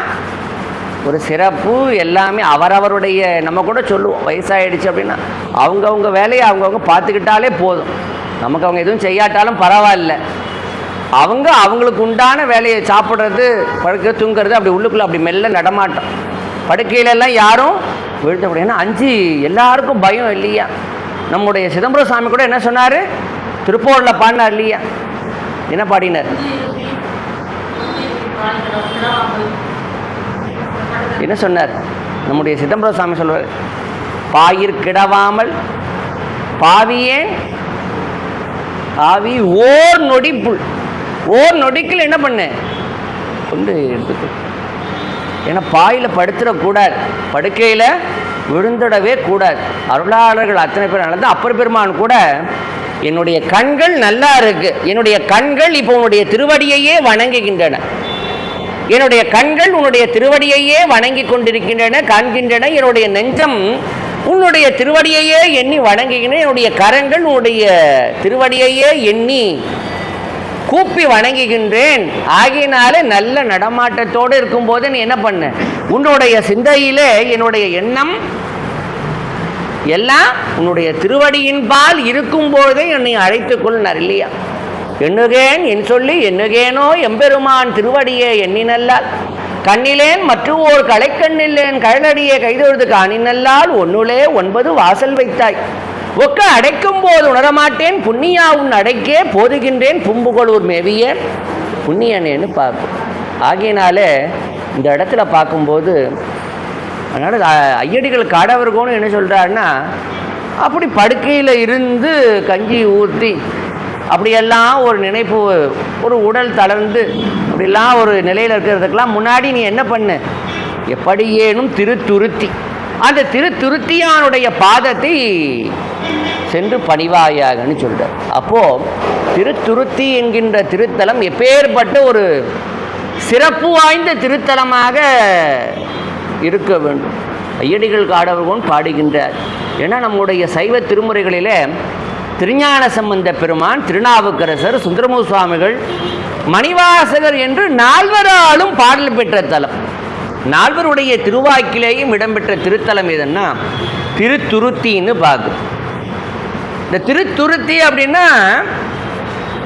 ஒரு சிறப்பு. எல்லாமே அவரவருடைய, நம்ம கூட சொல்லுவோம் வயசாகிடுச்சு அப்படின்னா அவங்கவுங்க வேலையை அவங்கவுங்க பார்த்துக்கிட்டாலே போதும், நமக்கு அவங்க எதுவும் செய்யாட்டாலும் பரவாயில்ல. அவங்களுக்கு உண்டான வேலையை சாப்பிட்றது, படுக்க, தூங்கிறது, அப்படி உள்ளுக்குள்ளே அப்படி மெல்ல நடமாட்டம். படுக்கையிலெல்லாம் யாரும் விழுத்த முடியும். ஏன்னா எல்லாருக்கும் பயம் இல்லையா? நம்முடைய சிதம்பரம் சாமி கூட என்ன சொன்னார்? திருப்பூரில் பாடினார் இல்லையா? என்ன பாடினார்? என்ன சொன்னார்? நம்முடைய சிதம்பரம் சாமி சொல்வார், பாயிர் கிடவாமல் பாவியேன் ஆவி ஓர் நொடிப்புள். ஓர் நொடிக்குள் என்ன பண்ண கொண்டு எடுத்துக்க. ஏன்னா பாயில் படுத்துடக்கூடாது, படுக்கையில் விழுந்துடவே கூடாது. அருளாளர்கள் அத்தனை பேர் நல்லது. அப்பர் பெருமான் கூட, என்னுடைய கண்கள் நல்லா இருக்கு, என்னுடைய கண்கள் இப்போ உன்னுடைய திருவடியையே வணங்குகின்றன, என்னுடைய கண்கள் உன்னுடைய திருவடியையே வணங்கி கொண்டிருக்கின்றன, காண்கின்றன. என்னுடைய நெஞ்சம் உன்னுடைய திருவடியையே எண்ணி வணங்குகின்றன, என்னுடைய கரங்கள் உன்னுடைய திருவடியையே எண்ணி கூப்பி வணங்குகின்றேன். ஆகியனால நல்ல நடமாட்டத்தோடு இருக்கும்போது நீ என்ன பண்ண? உன்னுடைய சிந்தையிலே என்னுடைய எண்ணம் எல்லாம் உன்னுடைய திருவடியின் பால் இருக்கும்போதே என்னை அழைத்துக் கொள்ளார் இல்லையா? எண்ணுகேன் என் சொல்லி எண்ணுகேனோ எம்பெருமான் திருவடியே எண்ணினல்லால் கண்ணிலேன் மற்றோர் களைக்கண்ணில்லேன் கழலடியே கைதொழுது காணினல்லால் ஒன்னுலே 9 வாசல் வைத்தாய் ஒக்க அடைக்கும் போது உணரமாட்டேன் புண்ணியா உன் அடைக்கே போதுகின்றேன் பூம்புகழூர் மேவிய புண்ணியனேன்னு பார்ப்போம். ஆகையினாலே இந்த இடத்துல பார்க்கும்போது, அதனால் ஐயடிகள் காடவர்கோன்னு என்ன சொல்கிறாருன்னா, அப்படி படுக்கையில் இருந்து கஞ்சி ஊற்றி அப்படியெல்லாம் ஒரு நினைப்பு, ஒரு உடல் தளர்ந்து அப்படிலாம் ஒரு நிலையில் இருக்கிறதுக்கெல்லாம் முன்னாடி நீ என்ன பண்ணு? எப்படியேனும் திருத்துருத்தி, அந்த திருத்துருத்தியானுடைய பாதத்தை சென்று பணிவாயாகன்னு சொல்கிறார். அப்போது திருத்துருத்தி என்கின்ற திருத்தலம் எப்பேற்பட்ட ஒரு சிறப்பு வாய்ந்த திருத்தலமாக இருக்க வேண்டும். ஐயடிகள் காடவர்கோன் பாடுகின்றார். ஏன்னா நம்முடைய சைவ திருமுறைகளிலே திருஞான சம்பந்த பெருமான், திருநாவுக்கரசர், சுந்தரமூர் சுவாமிகள், மணிவாசகர் என்று 4வராலும் பாடல் பெற்ற தலம். 4வருடைய திருவாக்கிலேயும் இடம்பெற்ற திருத்தலம் எதுன்னா திருத்துருத்தின்னு பார்க்குது. இந்த திருத்துருத்தி அப்படின்னா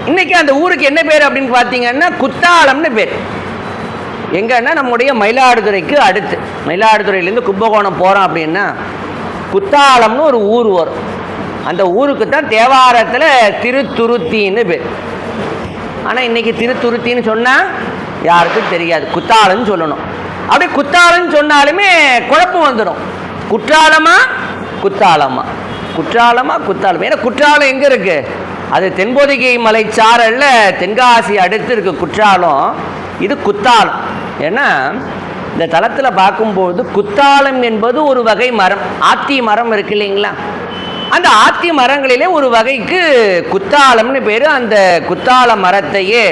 இன்னைக்கு அந்த ஊருக்கு என்ன பேர் அப்படின்னு பார்த்தீங்கன்னா குத்தாலம்னு பேர். எங்கன்னா நம்முடைய மயிலாடுதுறைக்கு அடுத்து, மயிலாடுதுறையிலேருந்து கும்பகோணம் போகிறோம் அப்படின்னா குத்தாலம்னு ஒரு ஊர் வரும். அந்த ஊருக்கு தான் தேவாரத்தில் திருத்துருத்தின்னு பேர். ஆனால் இன்றைக்கி திருத்துருத்தின்னு சொன்னால் யாருக்கும் தெரியாது, குத்தாலம்னு சொல்லணும். அப்படி குத்தாலம்னு சொன்னாலுமே குழப்பம் வந்துடும். குற்றாலமா குத்தாலமா, குற்றாலமா குத்தாலம். ஏன்னா குற்றாலம் எங்கே இருக்குது? அது தென்பொதிகை மலைச்சாரல்ல தென்காசி அடுத்து இருக்குது குற்றாலம். இது குத்தாலம். ஏன்னா இந்த தலத்தில் பார்க்கும்போது குத்தாலம் என்பது ஒரு வகை மரம், ஆத்தி மரம் இருக்கு இல்லைங்களா? அந்த ஆத்தி மரங்களிலே ஒரு வகைக்கு குத்தாலம்னு பேர். அந்த குத்தால மரத்தையே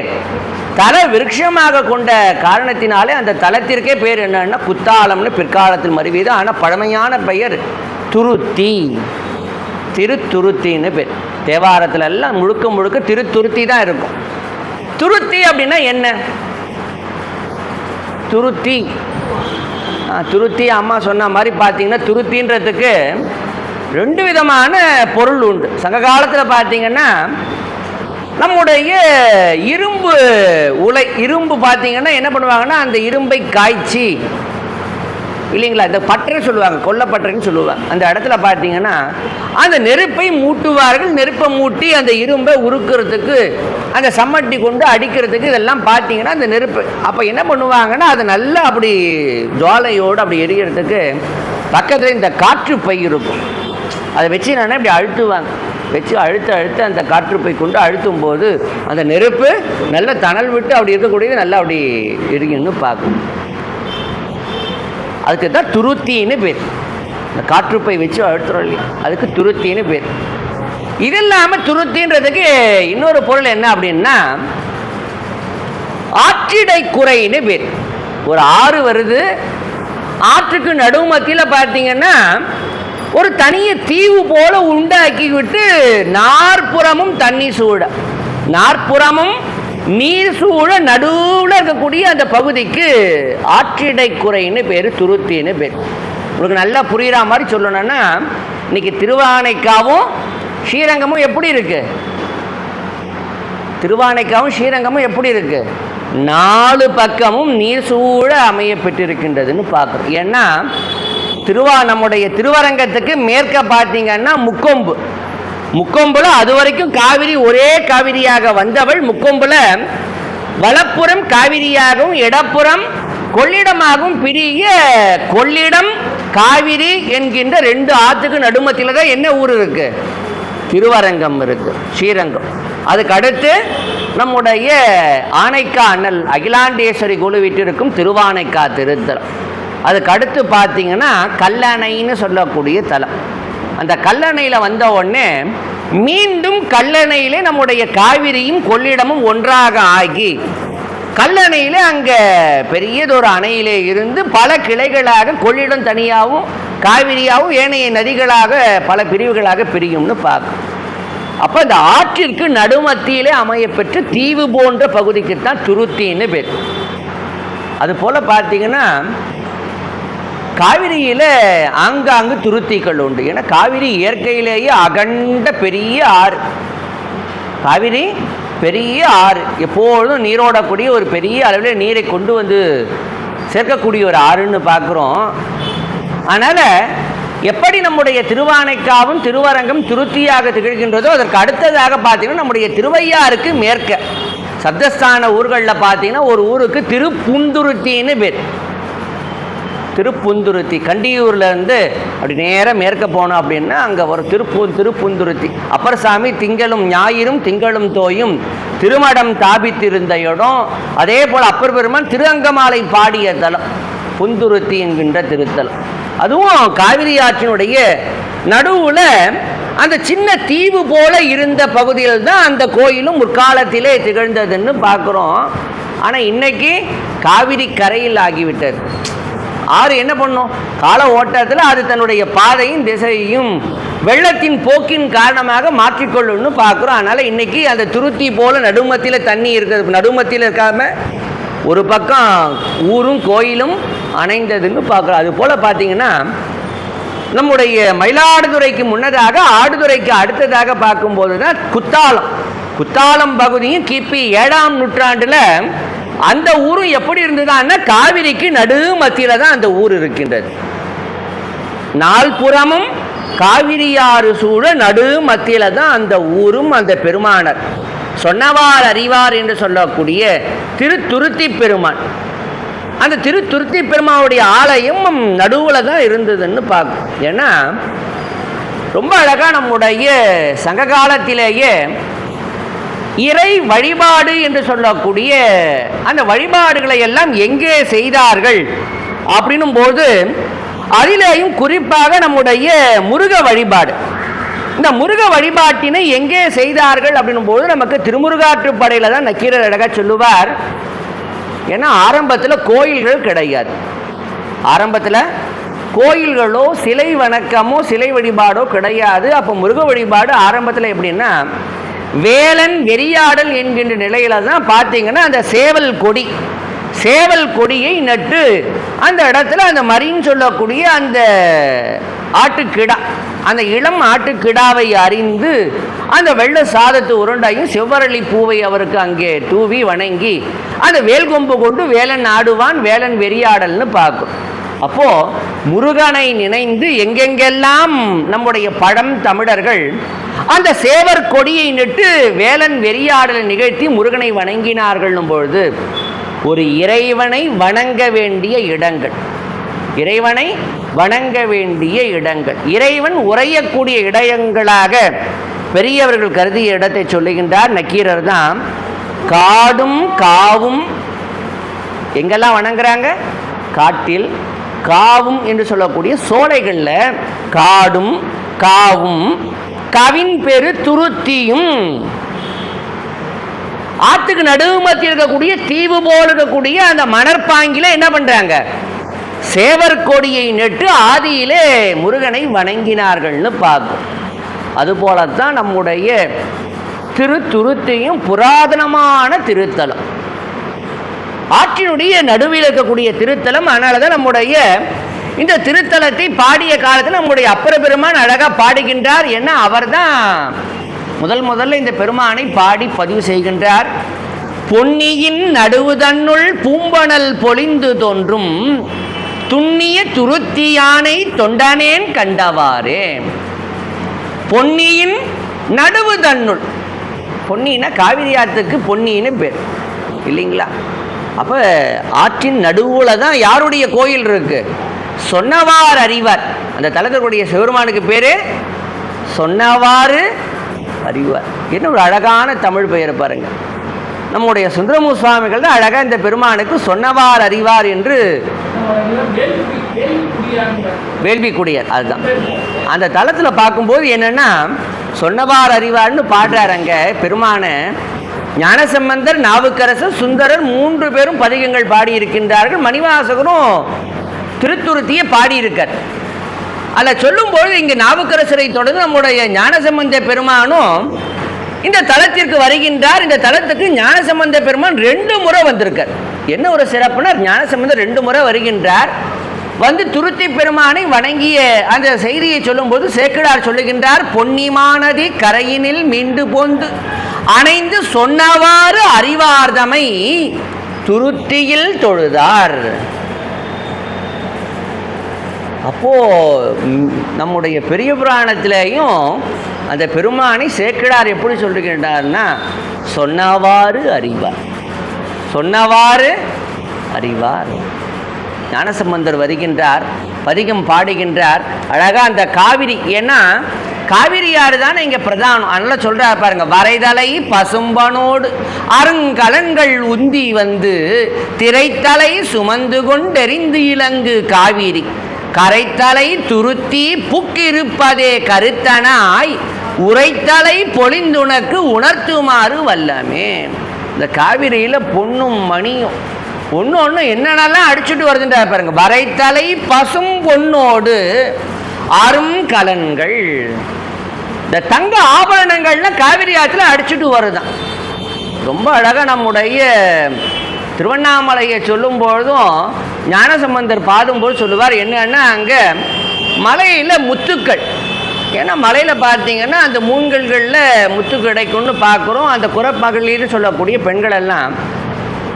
தல விருட்சமாக கொண்ட காரணத்தினாலே அந்த தலத்திற்கே பேர் என்னன்னா குத்தாலம்னு பிற்காலத்தில் மருவியது. ஆனால் பழமையான பெயர் துருத்தி, திருத்துருத்தின்னு பேர். தேவாரத்துல எல்லாம் முழுக்க முழுக்க திருத்துருத்தி தான் இருக்கும். துருத்தி அப்படின்னா என்ன? துருத்தி துருத்தி அம்மா சொன்ன மாதிரி பார்த்தீங்கன்னா துருத்தின்றதுக்கு 2 விதமான பொருள் உண்டு. சங்க காலத்தில் பார்த்தீங்கன்னா நம்முடைய இரும்பு உலை, இரும்பு பார்த்தீங்கன்னா என்ன பண்ணுவாங்கன்னா அந்த இரும்பை காய்ச்சி இல்லைங்களா, இந்த பற்றைன்னு சொல்லுவாங்க, கொல்லப்பற்றைன்னு சொல்லுவாங்க. அந்த இடத்துல பார்த்தீங்கன்னா அந்த நெருப்பை மூட்டுவார்கள். நெருப்பை மூட்டி அந்த இரும்பை உருக்கிறதுக்கு அந்த சம்மட்டி கொண்டு அடிக்கிறதுக்கு இதெல்லாம் பார்த்தீங்கன்னா அந்த நெருப்பு அப்போ என்ன பண்ணுவாங்கன்னா அதை நல்லா அப்படி ஜுவாலையோடு அப்படி எரியறதுக்கு பக்கத்தில் இந்த காற்று பை இருக்கும். அதை வச்சு நான் இப்படி அழுத்துவாங்க. வச்சு அழுத்த அந்த காற்றுப்பை கொண்டு அழுத்தும் போது அந்த நெருப்பு நல்ல தணல் விட்டு அப்படி இருக்கக்கூடியது நல்லா அப்படி எரியுன்னு பார்க்கும். அதுக்கு தான் துருத்தின்னு பேர். இந்த காற்றுப்பை வச்சு அழுத்துறோம் இல்லையா, அதுக்கு துருத்தின்னு பேர். இது இல்லாமல் துருத்தின்றதுக்கு இன்னொரு பொருள் என்ன அப்படின்னா ஆற்றிடை குறைன்னு பேர். ஒரு ஆறு வருது, ஆற்றுக்கு நடுமத்தியில் பார்த்தீங்கன்னா ஒரு தனிய தீவு போல உண்டாக்கி விட்டு நாற்புறமும் தண்ணி சூழ, நாற்புறமும் நீர் சூழ நடுவில் இருக்கக்கூடிய அந்த பகுதிக்கு ஆற்றிடை குறைன்னு பேர், துருத்தின்னு பேர். உங்களுக்கு நல்லா புரிகிற மாதிரி சொல்லணும்னா இன்னைக்கு திருவானைக்காவும் ஸ்ரீரங்கமும் எப்படி இருக்கு? திருவானைக்காவும் ஸ்ரீரங்கமும் எப்படி இருக்கு? 4 பக்கமும் நீர் சூழ அமைய பெற்றிருக்கின்றதுன்னு பார்க்குறோம். ஏன்னா நம்முடைய திருவரங்கத்துக்கு மேற்க பார்த்தீங்கன்னா முக்கொம்பு, முக்கொம்புல அது வரைக்கும் காவிரி ஒரே காவிரியாக வந்தவள் முக்கொம்புல வலப்புறம் காவிரியாகவும் இடப்புறம் கொள்ளிடமாகவும் பிரிய கொள்ளிடம் காவிரி என்கின்ற 2 ஆற்றுக்கு நடுமத்தில தான் என்ன ஊர் இருக்கு? திருவரங்கம் இருக்கு, ஸ்ரீரங்கம். அதுக்கு அடுத்து நம்முடைய ஆனைக்கா அண்ணல் அகிலாண்டேஸ்வரி குழு வீட்டிற்கும் திருவானைக்கா திருத்தலம். அதுக்கு அடுத்து பார்த்தீங்கன்னா கல்லணைன்னு சொல்லக்கூடிய தலம். அந்த கல்லணையில் வந்த உடனே மீண்டும் கல்லணையிலே நம்முடைய காவிரியும் கொள்ளிடமும் ஒன்றாக ஆகி கல்லணையிலே அங்கே பெரியதொரு அணையிலே இருந்து பல கிளைகளாக கொள்ளிடம் தனியாகவும் காவிரியாகவும் ஏனைய நதிகளாக பல பிரிவுகளாக பிரியும்னு பார்க்கும். அப்போ இந்த ஆற்றிற்கு நடுமத்தியிலே அமையப்பெற்று தீவு போன்ற பகுதிக்குத்தான் துருத்தின்னு பேர். அதுபோல் பார்த்தீங்கன்னா காவிரியில் ஆங்காங்கு துருத்திகள் உண்டு. ஏன்னா காவிரி இயற்கையிலேயே அகண்ட பெரிய ஆறு. காவிரி பெரிய ஆறு, எப்பொழுதும் நீரோடக்கூடிய ஒரு பெரிய அளவில் நீரை கொண்டு வந்து சேர்க்கக்கூடிய ஒரு ஆறுன்னு பார்க்குறோம். அதனால் எப்படி நம்முடைய திருவானைக்காவும் திருவரங்கம் துருத்தியாக திகழ்கின்றதோ அதற்கு அடுத்ததாக பார்த்தீங்கன்னா நம்முடைய திருவையாருக்கு மேற்க சப்தஸ்தான ஊர்களில் பார்த்தீங்கன்னா ஒரு ஊருக்கு திருப்புந்துருத்தின்னு பேர். திருப்புந்துருத்தி கண்டியூர்லேருந்து அப்படி நேராக மேற்க போனோம் அப்படின்னா அங்கே ஒரு திருப்புந்துருத்தி அப்பர் சாமி திங்களும் ஞாயிறும் திங்களும் தோயும் திருமடம் தாபித்திருந்த இடம். அதே போல் அப்பர் பெருமான் திருஅங்கமாலை பாடிய தலம் புந்துருத்தி என்கின்ற திருத்தலம். அதுவும் காவிரி ஆற்றினுடைய நடுவில் அந்த சின்ன தீவு போல இருந்த பகுதியில் தான் அந்த கோயிலும் முற்காலத்திலே திகழ்ந்ததுன்னு பார்க்குறோம். ஆனால் இன்னைக்கு காவிரி கரையில் ஆகிவிட்டது. ஆறு என்ன பண்ணும்? கால ஓட்டத்தில் அது தன்னுடைய பாதையும் திசையையும் வெள்ளத்தின் போக்கின் காரணமாக மாற்றிக்கொள்ளுன்னு பார்க்குறோம். அதனால் இன்றைக்கி அந்த துருத்தி போல் நடுமத்தியில் தண்ணி இருக்கிறது, நடுமத்தியில் இருக்காம ஒரு பக்கம் ஊரும் கோயிலும் அணைந்ததுன்னு பார்க்குறோம். அது போல் பார்த்தீங்கன்னா நம்முடைய மயிலாடுதுறைக்கு முன்னதாக ஆடுதுறைக்கு அடுத்ததாக பார்க்கும்போது தான் குத்தாலம் பகுதியும் கிபி 7ஆம் நூற்றாண்டில் அந்த ஊரும் எப்படி இருந்ததுன்னா காவிரிக்கு நடு மத்தியில் தான் அந்த ஊர் இருக்கின்றது. நால்புறமும் காவிரியாறு சூழ நடு மத்தியில் தான் அந்த ஊரும் அந்த பெருமானர் சொன்னவார் அறிவார் என்று சொல்லக்கூடிய திருத்துருத்தி பெருமான். அந்த திருத்துருத்தி பெருமானுடைய ஆலயம் நடுவில் தான் இருந்ததுன்னு பார்க்கும். ஏன்னா ரொம்ப அழகாக நம்முடைய சங்க காலத்திலேயே இறை வழிபாடு என்று சொல்லக்கூடிய அந்த வழிபாடுகளை எல்லாம் எங்கே செய்தார்கள் அப்படின்னும் போது அதிலேயும் குறிப்பாக நம்முடைய முருக வழிபாடு, இந்த முருக வழிபாட்டினை எங்கே செய்தார்கள் அப்படின்னும் போது நமக்கு திருமுருகாற்றுப்படையில் தான் நக்கீரர் அழகாக சொல்லுவார். ஏன்னா ஆரம்பத்தில் கோயில்கள் கிடையாது. ஆரம்பத்தில் கோயில்களோ சிலை வணக்கமோ சிலை வழிபாடோ கிடையாது. அப்போ முருக வழிபாடு ஆரம்பத்தில் எப்படின்னா வேலன் வெறியாடல் என்கின்ற நிலையில தான் பார்த்தீங்கன்னா அந்த சேவல் கொடி சேவல் கொடியை நட்டு அந்த இடத்துல அந்த மரின்னு சொல்லக்கூடிய அந்த ஆட்டுக்கிடா, அந்த இளம் ஆட்டுக்கிடாவை அறிந்து அந்த வெள்ள சாதத்து உருண்டையும் செவ்வரளி பூவை அவருக்கு அங்கே தூவி வணங்கி அந்த வேல்கொம்பு கொண்டு வேலன் ஆடுவான் வேலன் வெறியாடல்னு பார்க்கும். அப்போ முருகனை நினைந்து எங்கெங்கெல்லாம் நம்முடைய பழம் தமிழர்கள் அந்த சேவர் கொடியை நட்டு வேலன் வெறியாடலை நிகழ்த்தி முருகனை வணங்கினார்கள் பொழுது ஒரு இறைவனை வணங்க வேண்டிய இடங்கள், இறைவனை வணங்க வேண்டிய இடங்கள், இறைவன் உறையக்கூடிய இடங்களாக பெரியவர்கள் கருதிய இடத்தை சொல்லுகின்றார் நக்கீரர் தான். காடும் காவும் எங்கெல்லாம் வணங்குறாங்க? காட்டில், காவும் என்று சொல்லக்கூடிய சோலைகளில் காடும் காவும், கவின் பெரு துருத்தியும், ஆத்துக்கு நடுமத்தில் இருக்கக்கூடிய தீவு போல் இருக்கக்கூடிய அந்த மணற்பாங்கில என்ன பண்றாங்க? சேவர் கொடியை நட்டு ஆதியிலே முருகனை வணங்கினார்கள்னு பார்க்கும். அதுபோலத்தான் நம்முடைய திருத்துருத்தியும் புராதனமான திருத்தலம், ஆற்றினுடைய நடுவில் இருக்கக்கூடிய திருத்தலம். அதனால தான் நம்முடைய இந்த திருத்தலத்தை பாடிய காலத்தில் நம்முடைய அப்பர பெருமான் அழகா பாடுகின்றார். என்ன, அவர் தான் முதல்ல இந்த பெருமானை பாடி பதிவு செய்கின்றார். பொன்னியின் நடுவுதன்னுள் பூம்பனல் பொலிந்து தோன்றும் துண்ணிய துருத்தியானை தொண்டனேன் கண்டவாறே. பொன்னியின் நடுவுதன்னுள், பொன்னின்னா காவிரி ஆற்றுக்கு பொன்னின்னு பேர் இல்லைங்களா? அப்போ ஆற்றின் நடுவில் தான் யாருடைய கோயில் இருக்கு? சொன்னவாறு அறிவார். அந்த தலத்திற்குடைய சிவருமானுக்கு பேர் சொன்னவாறு அறிவார். என்ன ஒரு அழகான தமிழ் பெயர் பாருங்க. நம்முடைய சுந்தரமு சுவாமிகள் தான் அழகாக இந்த பெருமானுக்கு சொன்னவார் அறிவார் என்று, வேள்விக்குடியார், அதுதான் அந்த தலத்தில் பார்க்கும்போது என்னன்னா சொன்னவார் அறிவார்னு பாடுறாருங்க பெருமான. ஞானசம்பந்தர், நாவுக்கரசர், சுந்தரர் 3 பேரும் பதிகங்கள் பாடியிருக்கின்றார்கள். மணிவாசகரும் திருத்துருத்தியை பாடியிருக்கார். அதில் சொல்லும்போது இங்கே நாவுக்கரசரை தொடர்ந்து நம்முடைய ஞானசம்பந்த பெருமானும் இந்த தலத்திற்கு வருகின்றார். இந்த தலத்துக்கு ஞானசம்பந்த பெருமான் 2 முறை வந்திருக்கார். என்ன ஒரு சிறப்புனா, ஞானசம்பந்தர் 2 முறை வருகின்றார். வந்து துருத்தி பெருமானை வணங்கிய அந்த செய்தியை சொல்லும்போது சேக்கிழார் சொல்லுகின்றார், பொன்னிமானதி கரையினில் மீண்டு போந்து அணைந்து சொன்னவாறு அறிவார்தமை துருத்தியில் தொழுதார். அப்போ நம்முடைய பெரிய புராணத்திலேயும் அந்த பெருமானை சேக்கிழார் எப்படி சொல்லுகின்றார்னா, சொன்னவாறு அறிவார், சொன்னவாறு அறிவார். ஞானசம்பந்தர் வருகின்றார், பதிகம் பாடுகின்றார் அழகா அந்த காவிரி. ஏன்னா காவிரியாறு தானே இங்கே பிரதானம். அதனால சொல்கிறார் பாருங்க, வரைதலை பசும்பனோடு அருங்கலன்கள் உந்தி வந்து திரைத்தலை சுமந்து கொண்டெறிந்து இலங்கு காவிரி கரைத்தலை துருத்தி புக்கிருப்பதே கருத்தனாய் உரைத்தலை பொழிந்துனக்கு உணர்த்துமாறு வல்லமே. இந்த காவிரியில் பொன்னும் மணியும் ஒன்று என்னென்னலாம் அடிச்சுட்டு வருதுன்றார் பாருங்க. வரைத்தலை பசும் பொன்னோடு அரும் கலன்கள், இந்த தங்க ஆபரணங்கள்லாம் காவிரி ஆற்றுல அடிச்சுட்டு வருதான். ரொம்ப அழகாக நம்முடைய திருவண்ணாமலையை சொல்லும் பொழுதும் ஞானசம்பந்தர் பாடும்போது சொல்லுவார் என்னன்னா, அங்கே மலையில் முத்துக்கள், ஏன்னா மலையில் பார்த்தீங்கன்னா அந்த மூங்கல்களில் முத்து கிடைக்கும்னு பார்க்குறோம். அந்த குறப்பகலின்னு சொல்லக்கூடிய பெண்கள் எல்லாம்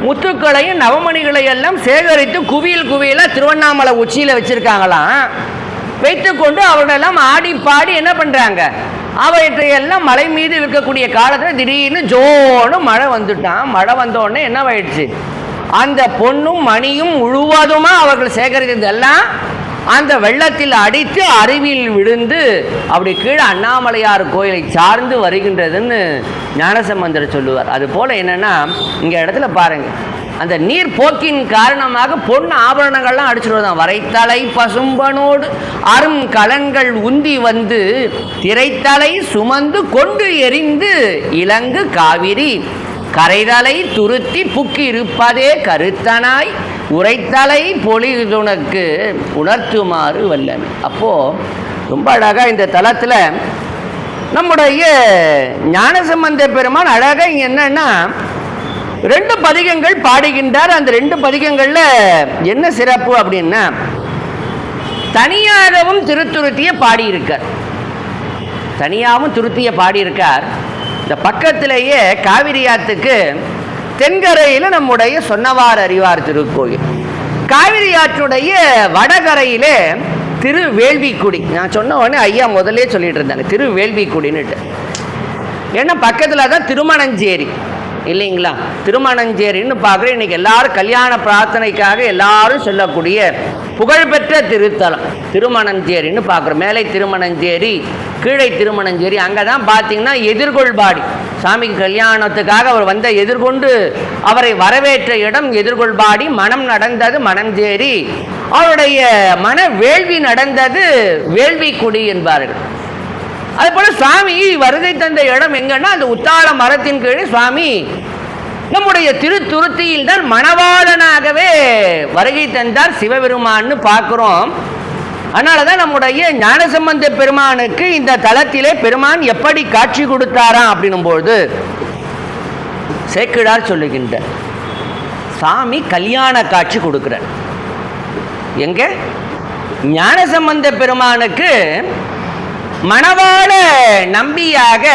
முத்துக்களையும் நவமணிகளையெல்லாம் சேகரித்து குவியல் குவியலாக திருவண்ணாமலை உச்சியில் வச்சுருக்காங்களாம். வைத்துக்கொண்டு அவர்களெல்லாம் ஆடி பாடி என்ன பண்ணுறாங்க, அவற்றையெல்லாம் மலை மீது இருக்கக்கூடிய காலத்தில் திடீர்னு ஜோன்னு மழை வந்துட்டான். மழை வந்தோடனே என்ன ஆயிடுச்சு, அந்த பொன்னும் மணியும் முழுவதுமாக அவர்கள் சேகரித்ததெல்லாம் அந்த வெள்ளத்தில் அடித்து அருவியில் விழுந்து அப்படி கீழே அண்ணாமலையார் கோயிலை சார்ந்து வருகின்றதுன்னு ஞானசம்பந்தர் சொல்லுவார். அது போல் என்னென்னா, இங்கே இடத்துல பாருங்கள், அந்த நீர் போக்கின் காரணமாக பொன் ஆபரணங்கள்லாம் அடிச்சுட்டு வருதான். வரைத்தலை பசும்பனோடு அரும் கலன்கள் உந்தி வந்து திரைத்தலை சுமந்து கொண்டு எரிந்து இலங்கு காவிரி கரைதலை துருத்தி புக்கி இருப்பதே கருத்தனாய் உரைத்தலை பொழிதுனக்கு உணர்த்துமாறு வல்லமே. அப்போது ரொம்ப அழகாக இந்த தலத்தில் நம்முடைய ஞானசம்பந்த பெருமான் அழகாக என்னன்னா, 2 பதிகங்கள் பாடுகின்றார். அந்த 2 பதிகங்கள்ல என்ன சிறப்பு அப்படின்னா, தனியாகவும் திருத்துருத்தியை பாடியிருக்கார். தனியாகவும் துருத்தியை பாடியிருக்கார். இந்த பக்கத்திலேயே காவிரி ஆற்றுக்கு தென்கரையில் நம்முடைய சொன்னவார் அறிவார் திருக்கோயில், காவிரி ஆற்றுடைய வடகரையிலே திருவேள்விக்குடி. நான் சொன்ன உடனே ஐயா முதலே சொல்லிட்டு இருந்தாங்க திருவேள்விக்குடின்னுட்டு. ஏன்னா பக்கத்தில் தான் திருமணஞ்சேரி இல்லைங்களா? திருமணஞ்சேரின்னு பார்க்குறேன். இன்னைக்கு எல்லாரும் கல்யாண பிரார்த்தனைக்காக எல்லாரும் சொல்லக்கூடிய புகழ்பெற்ற திருத்தலம் திருமணஞ்சேரின்னு பார்க்குறோம். மேலை திருமணஞ்சேரி, கீழே திருமணஞ்சேரி. அங்கே தான் பார்த்தீங்கன்னா எதிர்கொள்பாடி சாமிக்கு கல்யாணத்துக்காக அவர் வந்த எதிர்கொண்டு அவரை வரவேற்ற இடம் எதிர்கொள்பாடி. மனம் நடந்தது மணஞ்சேரி, அவருடைய மன வேள்வி நடந்தது வேள்விக்குடி என்பார்கள். அதுபோல சுவாமி வருகை தந்த இடம் எங்கன்னா அந்த உத்தாள மரத்தின் கீழே சுவாமி நம்முடைய திருத்துருத்தியில் தான் மணவாளனாகவே வருகை தந்தார் சிவபெருமான்னு பார்க்கிறோம். அதனால தான் நம்முடைய ஞானசம்பந்த பெருமானுக்கு இந்த தலத்திலே பெருமான் எப்படி காட்சி கொடுத்தாராம் அப்படின்னும்போது சேக்கிழார் சொல்லுகின்ற சாமி கல்யாண காட்சி கொடுக்கிறார். எங்க ஞானசம்பந்த பெருமானுக்கு மணவாள நம்பியாக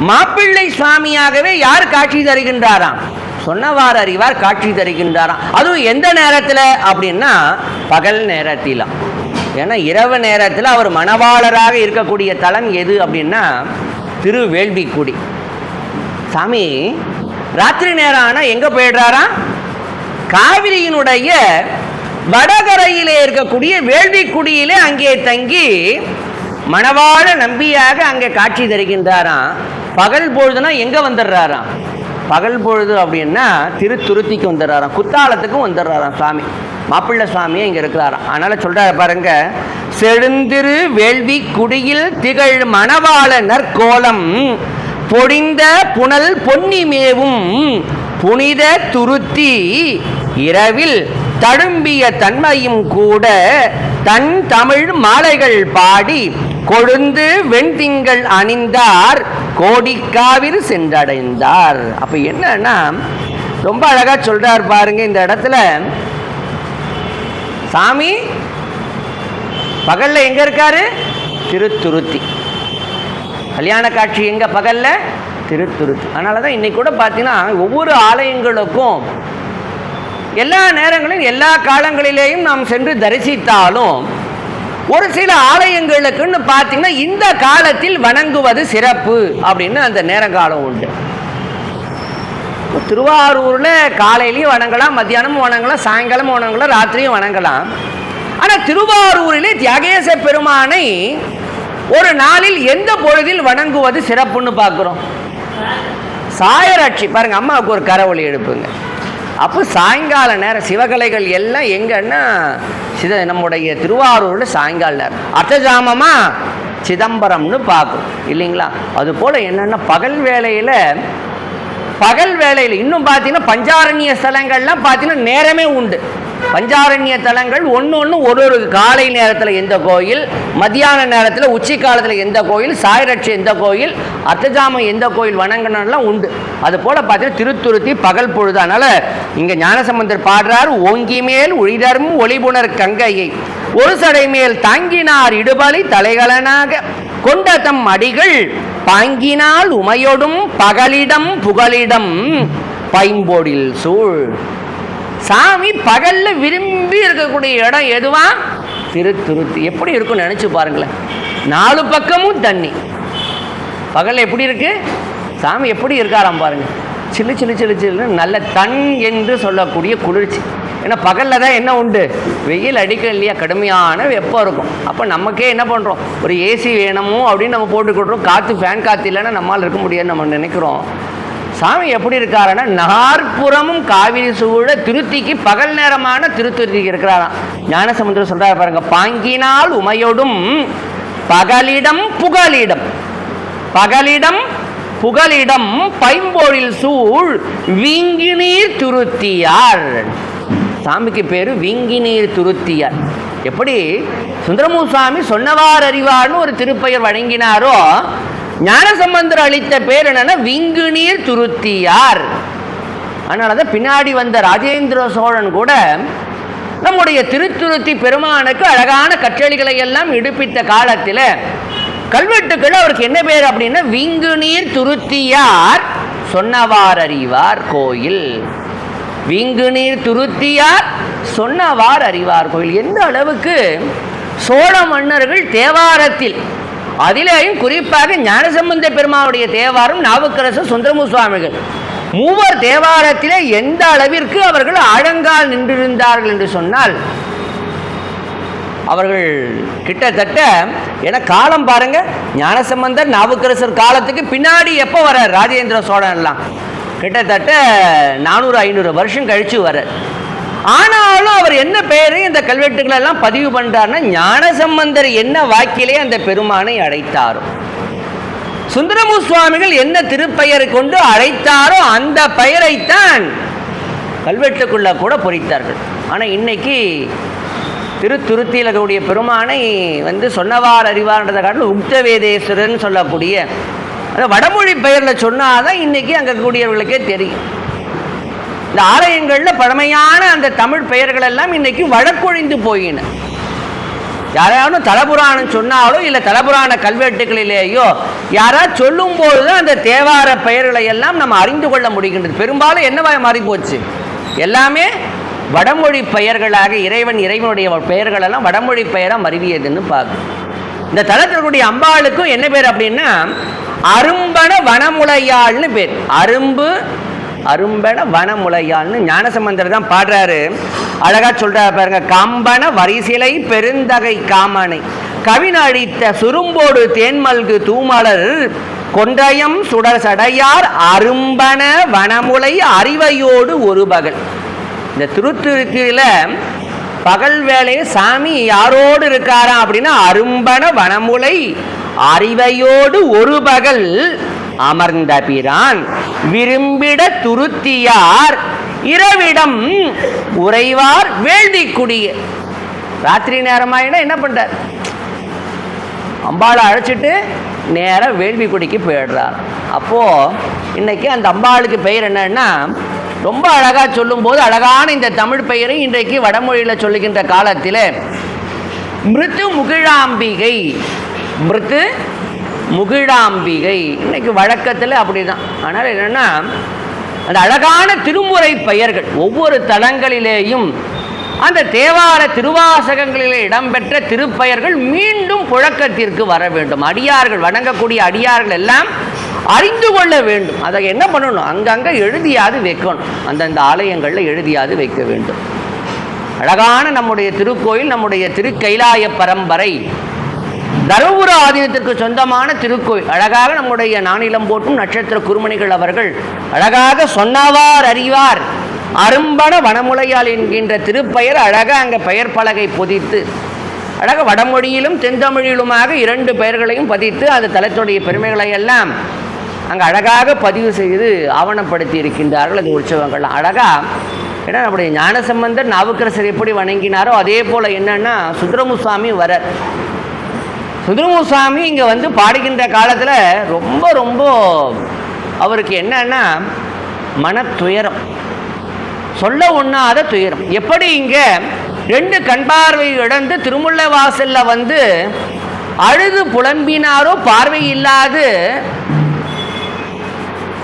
மாப்பிள்ளை சுவாமியாகவே யார் காட்சி தருகின்றாராம்? சொன்னவார் அறிவார் காட்சி தருகின்றாராம். அதுவும் எந்த நேரத்தில் அப்படின்னா பகல் நேரத்தில். ஏன்னா இரவு நேரத்தில் அவர் மணவாளராக இருக்கக்கூடிய தலம் எது அப்படின்னா திருவேள்விக்குடி. சாமி ராத்திரி நேரம் ஆனால் எங்கே போயிடுறாராம்? காவிரியினுடைய வடகரையிலே இருக்கக்கூடிய வேள்விக்குடியிலே அங்கே தங்கி மணவாள நம்பியாக அங்கே காட்சி தருகின்றாராம். பகல் பொழுதுனா எங்கே வந்துடுறாராம்? பகல் பொழுது அப்படின்னா திருத்துருத்திக்கு வந்துடுறாராம், குத்தாலத்துக்கும் வந்துடுறாராம் சாமி. மாப்பிள்ளை சுவாமியே இங்கே இருக்கிறாராம். அதனால் சொல்கிறாரு பாருங்க, செழுந்திரு வேள்வி குடியில் திகழ் மணவாள நற்கோலம் பொடிந்த புனல் பொன்னி மேவும் புனித துருத்தி இரவில் தழும்பிய தன்மையும் கூட தன் தமிழ் மாலைகள் பாடி கொழுந்து வெண்திங்கள் அணிந்தார் கோடிக்காவிரி சென்றடைந்தார். அப்ப என்னன்னா ரொம்ப அழகா சொல்றார் பாருங்க. இந்த இடத்துல சாமி பகல்ல எங்க இருக்காரு? திருத்துருத்தி. கல்யாண காட்சி எங்க? பகல்ல திருத்துருத்தி. அதனாலதான் இன்னைக்கு கூட பார்த்தீங்கன்னா ஒவ்வொரு ஆலயங்களுக்கும் எல்லா நேரங்களிலும் எல்லா காலங்களிலேயும் நாம் சென்று தரிசித்தாலும் ஒரு சில ஆலயங்களுக்குன்னு பார்த்தீங்கன்னா இந்த காலத்தில் வணங்குவது சிறப்பு அப்படின்னு அந்த நேரங்காலம் உண்டு. திருவாரூரில் காலையிலையும் வணங்கலாம், மத்தியானமும் வணங்கலாம், சாயங்காலம் வணங்கலாம், ராத்திரியும் வணங்கலாம். ஆனால் திருவாரூரிலே தியாகேச பெருமானை ஒரு நாளில் எந்த பொழுதில் வணங்குவது சிறப்புன்னு பார்க்குறோம். சாயராட்சி பாருங்க, அம்மாவுக்கு ஒரு கரவொலி எடுப்புங்க. அப்போ சாயங்கால நேரம் சிவகலைகள் எல்லாம் எங்கன்னா நம்முடைய திருவாரூரில் சாயங்கால நேரம் அர்த்தஜாமமா சிதம்பரம்னு பார்க்கும் இல்லைங்களா? அது போல் என்னென்னா பகல் வேளையில் இன்னும் பார்த்தீங்கன்னா பஞ்சாரண்ய ஸ்தலங்கள்லாம் பார்த்தீங்கன்னா நேரமே உண்டு. பஞ்சாரண்ய தலங்கள் ஒன்று ஒரு காலை நேரத்தில் எந்த கோயில், மத்தியான நேரத்தில் உச்சி காலத்தில் எந்த கோயில், சாயரட்சி எந்த கோயில், அர்த்தஜாமம் எந்த கோயில் வணங்கணும்லாம் உண்டு. அது போல் பார்த்தீங்கன்னா திருத்துருத்தி பகல் பொழுது. அதனால் இங்கே ஞானசம்பந்தர் பாடுறார், ஓங்கி மேல் ஒளிதரும் ஒளிபுணர் கங்கையை ஒரு சடை மேல் தாங்கினார் இடுபலி தலைகளனாக கொண்ட தம் அடிகள் பாங்கினால் உமையொடும் பகலிடம் புகலிடம் பைம்போடில் சூழ். சாமி பகல்ல விரும்பி இருக்கக்கூடிய இடம் எதுவா? திருத்துருத்தி. எப்படி இருக்குன்னு நினைச்சு பாருங்களேன். 4 பக்கமும் தண்ணி. பகல்ல எப்படி இருக்கு? சாமி எப்படி இருக்காராம் பாருங்க. சில்லு சில்லு சில்லு சில்லுன்னு நல்ல தன் என்று சொல்லக்கூடிய குளிர்ச்சி. ஏன்னா பகலில் தான் என்ன உண்டு? வெயில் அடிக்க இல்லையா, கடுமையான வெப்பம் இருக்கும். அப்போ நமக்கே என்ன பண்ணுறோம்? ஒரு ஏசி வேணுமோ அப்படின்னு நம்ம போட்டுக்கிட்டுறோம். காற்று ஃபேன் காற்று இல்லைன்னா நம்மளால் இருக்க முடியாதுன்னு நம்ம நினைக்கிறோம். சாமி எப்படி இருக்காருன்னா நாற்புறமும் காவிரி சூழ திருத்திக்கு பகல் நேரமான திருத்துருத்திக்கு இருக்கிறாராம். ஞானசமுத்திரம் சொல்றாரு பாருங்க, பாங்கினால் உமையொடும் பகலிடம் புகலிடம் பகலிடம் புகலிடம் பைம்போழில் சூழ் வீங்கினீர் துருத்தியார். சாமிக்கு பேரு வீங்கினீர் துருத்தியார். எப்படி சுந்தரமூசாமி சொன்னவார் அறிவார்னு ஒரு திருப்பெயர் வழங்கினாரோ, ஞானசம்பந்தர் அளித்த பேர் என்னன்னா விங்குநீர் துருத்தியார். அதனால தான் பின்னாடி வந்த ராஜேந்திர சோழன் கூட நம்முடைய திருத்துருத்தி பெருமானுக்கு அழகான கற்றளிகளை எல்லாம் இடுப்பித்த காலத்தில் கல்வெட்டுக்கள் அவருக்கு என்ன பேர் அப்படின்னா விங்கு நீர் துருத்தியார் சொன்னவார் அறிவார் கோயில். விங்கு நீர் துருத்தியார் சொன்னவார் அறிவார் கோயில். எந்த அளவுக்கு சோழ மன்னர்கள் தேவாரத்தில், அதிலேயும் குறிப்பாக ஞானசம்பந்த பெருமானுடைய தேவாரம், நாவுக்கரசர், சுந்தரமூர்த்தி சுவாமிகள் மூவர் தேவாரத்திலே எந்த அளவிற்கு அவர்கள் ஆழங்கால் நின்றிருந்தார்கள் என்று சொன்னால், அவர்கள் கிட்டத்தட்ட என காலம் பாருங்க, ஞானசம்பந்தர் நாவுக்கரசர் காலத்துக்கு பின்னாடி எப்போ வர்றார் ராஜேந்திர சோழன் எல்லாம் கிட்டத்தட்ட 400-500 வருஷம் கழிச்சு வர்றார். ஆனாலும் அவர் என்ன பெயரை இந்த கல்வெட்டுக்கள் எல்லாம் பதிவு பண்றாருன்னா, ஞானசம்பந்தர் என்ன வாக்கிலே அந்த பெருமானை அழைத்தாரோ, சுந்தரமூர்த்தி சுவாமிகள் என்ன திருப்பெயரை கொண்டு அழைத்தாரோ அந்த பெயரைத்தான் கல்வெட்டுக்குள்ள கூட பொறித்தார்கள். ஆனால் இன்னைக்கு திருத்துருத்தியில் இருக்கக்கூடிய பெருமானை சொன்னவார் அறிவார்ன்றதை காட்டிலும் உக்தவேதேஸ்வரன் சொல்லக்கூடிய அந்த வடமொழி பெயரில் சொன்னாதான் இன்னைக்கு அங்கே இருக்கக்கூடியவர்களுக்கே தெரியும். இந்த ஆலயங்களில் பழமையான அந்த தமிழ் பெயர்கள் எல்லாம் இன்னைக்கு வழக்கொழிந்து போயின. யாராவது தலபுராணம் சொன்னாலோ இல்லை தலபுராண கல்வெட்டுகளிலேயோ யாராவது சொல்லும் போதுதான் அந்த தேவார பெயர்களை எல்லாம் நம்ம அறிந்து கொள்ள முடிகின்றது. பெரும்பாலும் என்னவா மாறி போச்சு, எல்லாமே வடமொழி பெயர்களாக, இறைவனுடைய பெயர்கள் எல்லாம் வடமொழி பெயராக மருவியதுன்னு பார்க்கணும். இந்த தலத்திற்குரிய அம்பாளுக்கும் என்ன பேர் அப்படின்னா அரும்பன வனமுலையாள்னு பேர். அரும்பன வனமுலையாள்னு ஞானசம்பந்தர் தான் பாடுறாரு. அழகா சொல்றாரு பாருங்க, கம்பன வரிசிலை பெருந்தகை காமனை கவினழித்த சுரும்போடு தேன்மல்கு தூமலர் கொன்றயம் சுடர் சடையார் அரும்பன வனமுலை அறிவையோடு ஒரு பகல். இந்த திருத்துருத்தியில பகல் வேளையை சாமி யாரோடு இருக்காரா அப்படின்னா அரும்பன வனமுலை அறிவையோடு ஒரு பகல் அமர்ந்த பிரான் விரும்பிட துருத்தியார் இரவிடம் உறைவார் வேள்வி குடிய. ராத்திரி நேரமாயினா என்ன பண்றார், அம்பாளை அழைச்சிட்டு நேரம் வேள்வி குடிக்கு போயிடுறார். அப்போ இன்னைக்கு அந்த அம்பாளுக்கு பெயர் என்னன்னா, ரொம்ப அழகா சொல்லும் போது அழகான இந்த தமிழ் பெயரை இன்றைக்கு வடமொழியில் சொல்லுகின்ற காலத்தில் மிருத்து முகிழாம்பிகை, மிருத்து முகிழாம்பிகை இன்னைக்கு வழக்கத்தில் அப்படிதான். ஆனால் என்னன்னா அந்த அழகான திருமுறை பெயர்கள் ஒவ்வொரு தலங்களிலேயும் அந்த தேவார திருவாசகங்களிலே இடம்பெற்ற திருப்பெயர்கள் மீண்டும் புழக்கத்திற்கு வர வேண்டும். அடியார்கள், வணங்கக்கூடிய அடியார்கள் எல்லாம் அறிந்து கொள்ள வேண்டும். அதை என்ன பண்ணணும், அங்கங்கே எழுதியாது வைக்கணும். அந்தந்த ஆலயங்களில் எழுதியாது வைக்க வேண்டும். அழகான நம்முடைய திருக்கோயில், நம்முடைய திருக்கைலாய பரம்பரை தருமபுர ஆதீனத்திற்கு சொந்தமான திருக்கோயில். அழகாக நம்முடைய நானிலம் போட்டும் நட்சத்திர குருமணிகள் அவர்கள் அழகாக சொன்னவார் அறிவார் அரும்பன வனமுலையால் என்கின்ற திருப்பெயர் அழகாக அங்கே பெயர் பலகை பொதித்து அழகாக வடமொழியிலும் தென்தமிழிலுமாக 2 பெயர்களையும் பதித்து அந்த தலத்துடைய பெருமைகளை எல்லாம் அங்கே அழகாக பதிவு செய்து ஆவணப்படுத்தி இருக்கின்றார்கள். அது உற்சவங்கள்லாம் அழகா. ஏன்னா நம்முடைய ஞானசம்பந்தர் நாவுக்கரசர் எப்படி வணங்கினாரோ அதே போல் என்னன்னா சுந்தரமுசாமி வர சுந்தரமுசாமி இங்கே பாடுகின்ற காலத்தில் ரொம்ப அவருக்கு என்னன்னா மன துயரம், சொல்ல ஒண்ணாத துயரம். எப்படி இங்கே 2 கண் பார்வை இழந்து திருமுல்லை வாசல்ல அழுது புலம்பினாரோ பார்வை இல்லாது,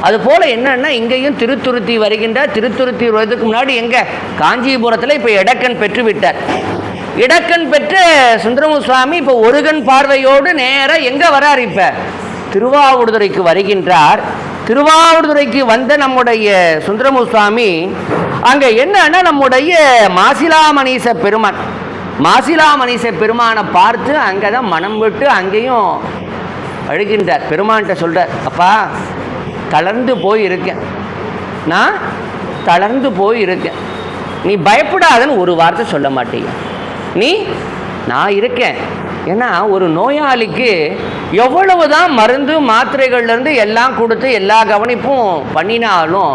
அது போல என்னன்னா இங்கேயும் திருத்துருத்தி வருகின்றார். திருத்துருத்தி வருவதற்கு முன்னாடி எங்க காஞ்சிபுரத்தில் இப்போ இடக்கண் பெற்று விட்டார். இடக்கண் பெற்ற சுந்தரமூர்த்தி சுவாமி இப்போ ஒரு கண் பார்வையோடு நேராக எங்க வரார், இப்போ திருவாவடுதுறைக்கு வருகின்றார். திருவாவடுதுறைக்கு வந்த நம்முடைய சுந்தரமூர்த்தி சுவாமி அங்கே என்னன்னா நம்முடைய மாசிலாமணீச பெருமானை பார்த்து அங்கே தான் மனம் விட்டு அங்கேயும் அழுகின்றார். பெருமான்கிட்ட சொல்கிறார், அப்பா தளர்ந்து போயிருக்கேன், நான் தளர்ந்து போயிருக்கேன், நீ பயப்படாதன்னு ஒரு வார்த்தை சொல்ல மாட்டீங்க, நான் இருக்கேன். ஏன்னா ஒரு நோயாளிக்கு எவ்வளவுதான் மருந்து மாத்திரைகள்லேருந்து எல்லாம் கொடுத்து எல்லா கவனிப்பும் பண்ணினாலும்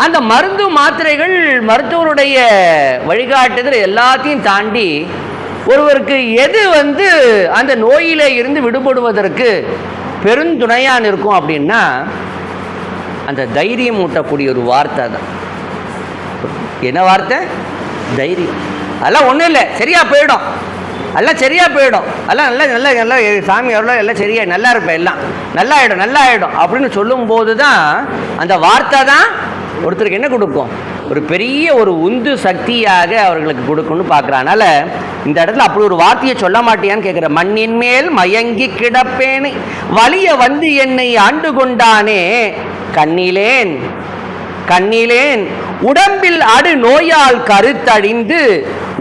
அந்த மருந்து மாத்திரைகள் மருத்துவருடைய வழிகாட்டுதல் எல்லாத்தையும் தாண்டி ஒருவருக்கு எது அந்த நோயில இருந்து விடுபடுவதற்கு பெருந்துணையான் இருக்கும் அப்படின்னா அந்த தைரியம் ஊட்டக்கூடிய ஒரு வார்த்தை தான். என்ன வார்த்தை? தைரியம். அதெல்லாம் ஒன்றும் இல்லை, சரியாக போயிடும், எல்லாம் சரியாக போயிடும், எல்லாம் நல்லா நல்லா நல்லா சாமி எவ்வளோ எல்லாம் சரியா நல்லா இருப்பேன், எல்லாம் நல்லா ஆகிடும் நல்லா ஆகிடும் அப்படின்னு சொல்லும்போது தான் அந்த வார்த்தை தான் ஒருத்தருக்கு என்ன கொடுக்கும்? ஒரு பெரிய ஒரு உந்து சக்தியாக அவர்களுக்கு கொடுக்கணும்னு பார்க்குறான். அதனால் இந்த இடத்துல அப்படி ஒரு வார்த்தையை சொல்ல மாட்டியான்னு கேட்குற. மண்ணின் மேல் மயங்கி கிடப்பேனே வலிய வந்து என்னை ஆண்டு கொண்டானே கண்ணிலேன் கண்ணிலேன் உடம்பில் அடு நோயால் கருத்தடிந்து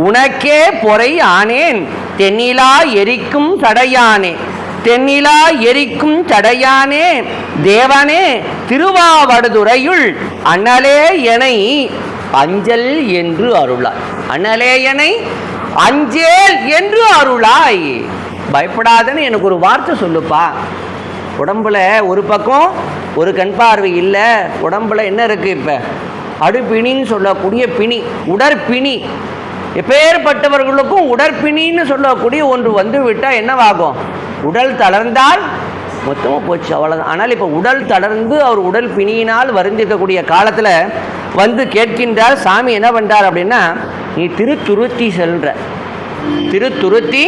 உனக்கே பொறை ஆனேன் தென்னிலா எரிக்கும் தடையானே தென்னிலா எரிக்கும் தடையானே தேவனே திருவாவடுதுறையுள் அண்ணலே எனை அஞ்சல் என்று அருளாய். அண்ணலே எனை அஞ்சேல் என்று அருளாய். பயப்படாதன்னு எனக்கு ஒரு வார்த்தை சொல்லுப்பா. உடம்புல ஒரு பக்கம் ஒரு கண் பார்வை இல்லை, உடம்புல என்ன இருக்குது? இப்போ அடுப்பிணின்னு சொல்லக்கூடிய பிணி, உடற்பிணி. எப்பேற்பட்டவர்களுக்கும் உடற்பிணின்னு சொல்லக்கூடிய ஒன்று வந்து விட்டால் என்னவாகும்? உடல் தளர்ந்தால் மொத்தமாக போச்சு, அவ்வளோதான். ஆனால் இப்போ உடல் தளர்ந்து அவர் உடல் பிணியினால் வருந்திருக்கக்கூடிய காலத்தில் வந்து கேட்கின்றார். சாமி என்ன பண்ணுறார் அப்படின்னா, நீ திருத்துருத்தி செல்ற, திருத்துருத்தி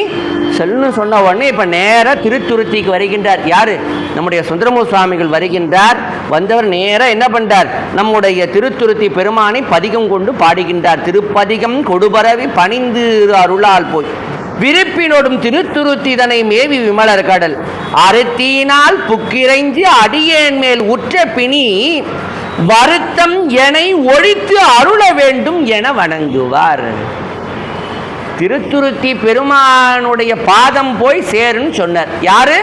செல்னு சொன்ன உடனே இப்போ நேராக திருத்துருத்திக்கு வருகின்றார். யார்? நம்முடைய சுந்தரமூர்த்தி சுவாமிகள் வருகின்றார். வந்தவர் நேராக என்ன பண்ணுறார்? நம்முடைய திருத்துருத்தி பெருமானை பதிகம் கொண்டு பாடுகின்றார். திருப்பதிகம் கொடுபரவி பணிந்து அருளால் போய் விருப்பினோடும் திருத்துருத்தி இதனை மேவி விமலர் கடல் அறுத்தினால் புக்கிரைஞ்சு அடியேன் மேல் உற்ற பிணி வருத்தம் எனை ஒழித்து அருள வேண்டும் என வணங்குவார். திருத்துருத்தி பெருமானுடைய பாதம் போய் சேருன்னு சொன்னார். யாரு?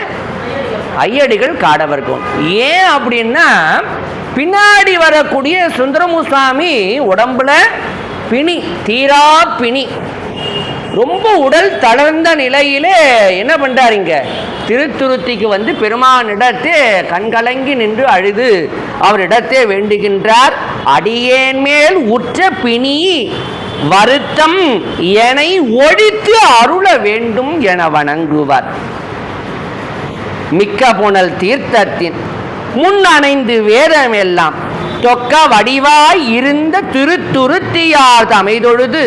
ஐயடிகள் காடவர்க்கும். ஏன் அப்படின்னா, பின்னாடி வரக்கூடிய சுந்தரமுசாமி உடம்புல பிணி, தீரா பிணி, ரொம்ப உடல் தளர்ந்த நிலையிலே என்ன பண்றாருங்க, திருத்துருத்திக்கு வந்து பெருமானிடத்தே கண்கலங்கி நின்று அழுது அவரிடத்தே வேண்டுகின்றார். அடியேன் மேல் உற்ற பிணி வருத்தம் எனை ஒழித்து அருள வேண்டும் என வணங்குவார். மிக்க புனல் தீர்த்தத்தின் முன் அணைந்து வேதம் எல்லாம் தொக்க வடிவாய் இருந்த திருத்துருத்தியார் தமைதொழுது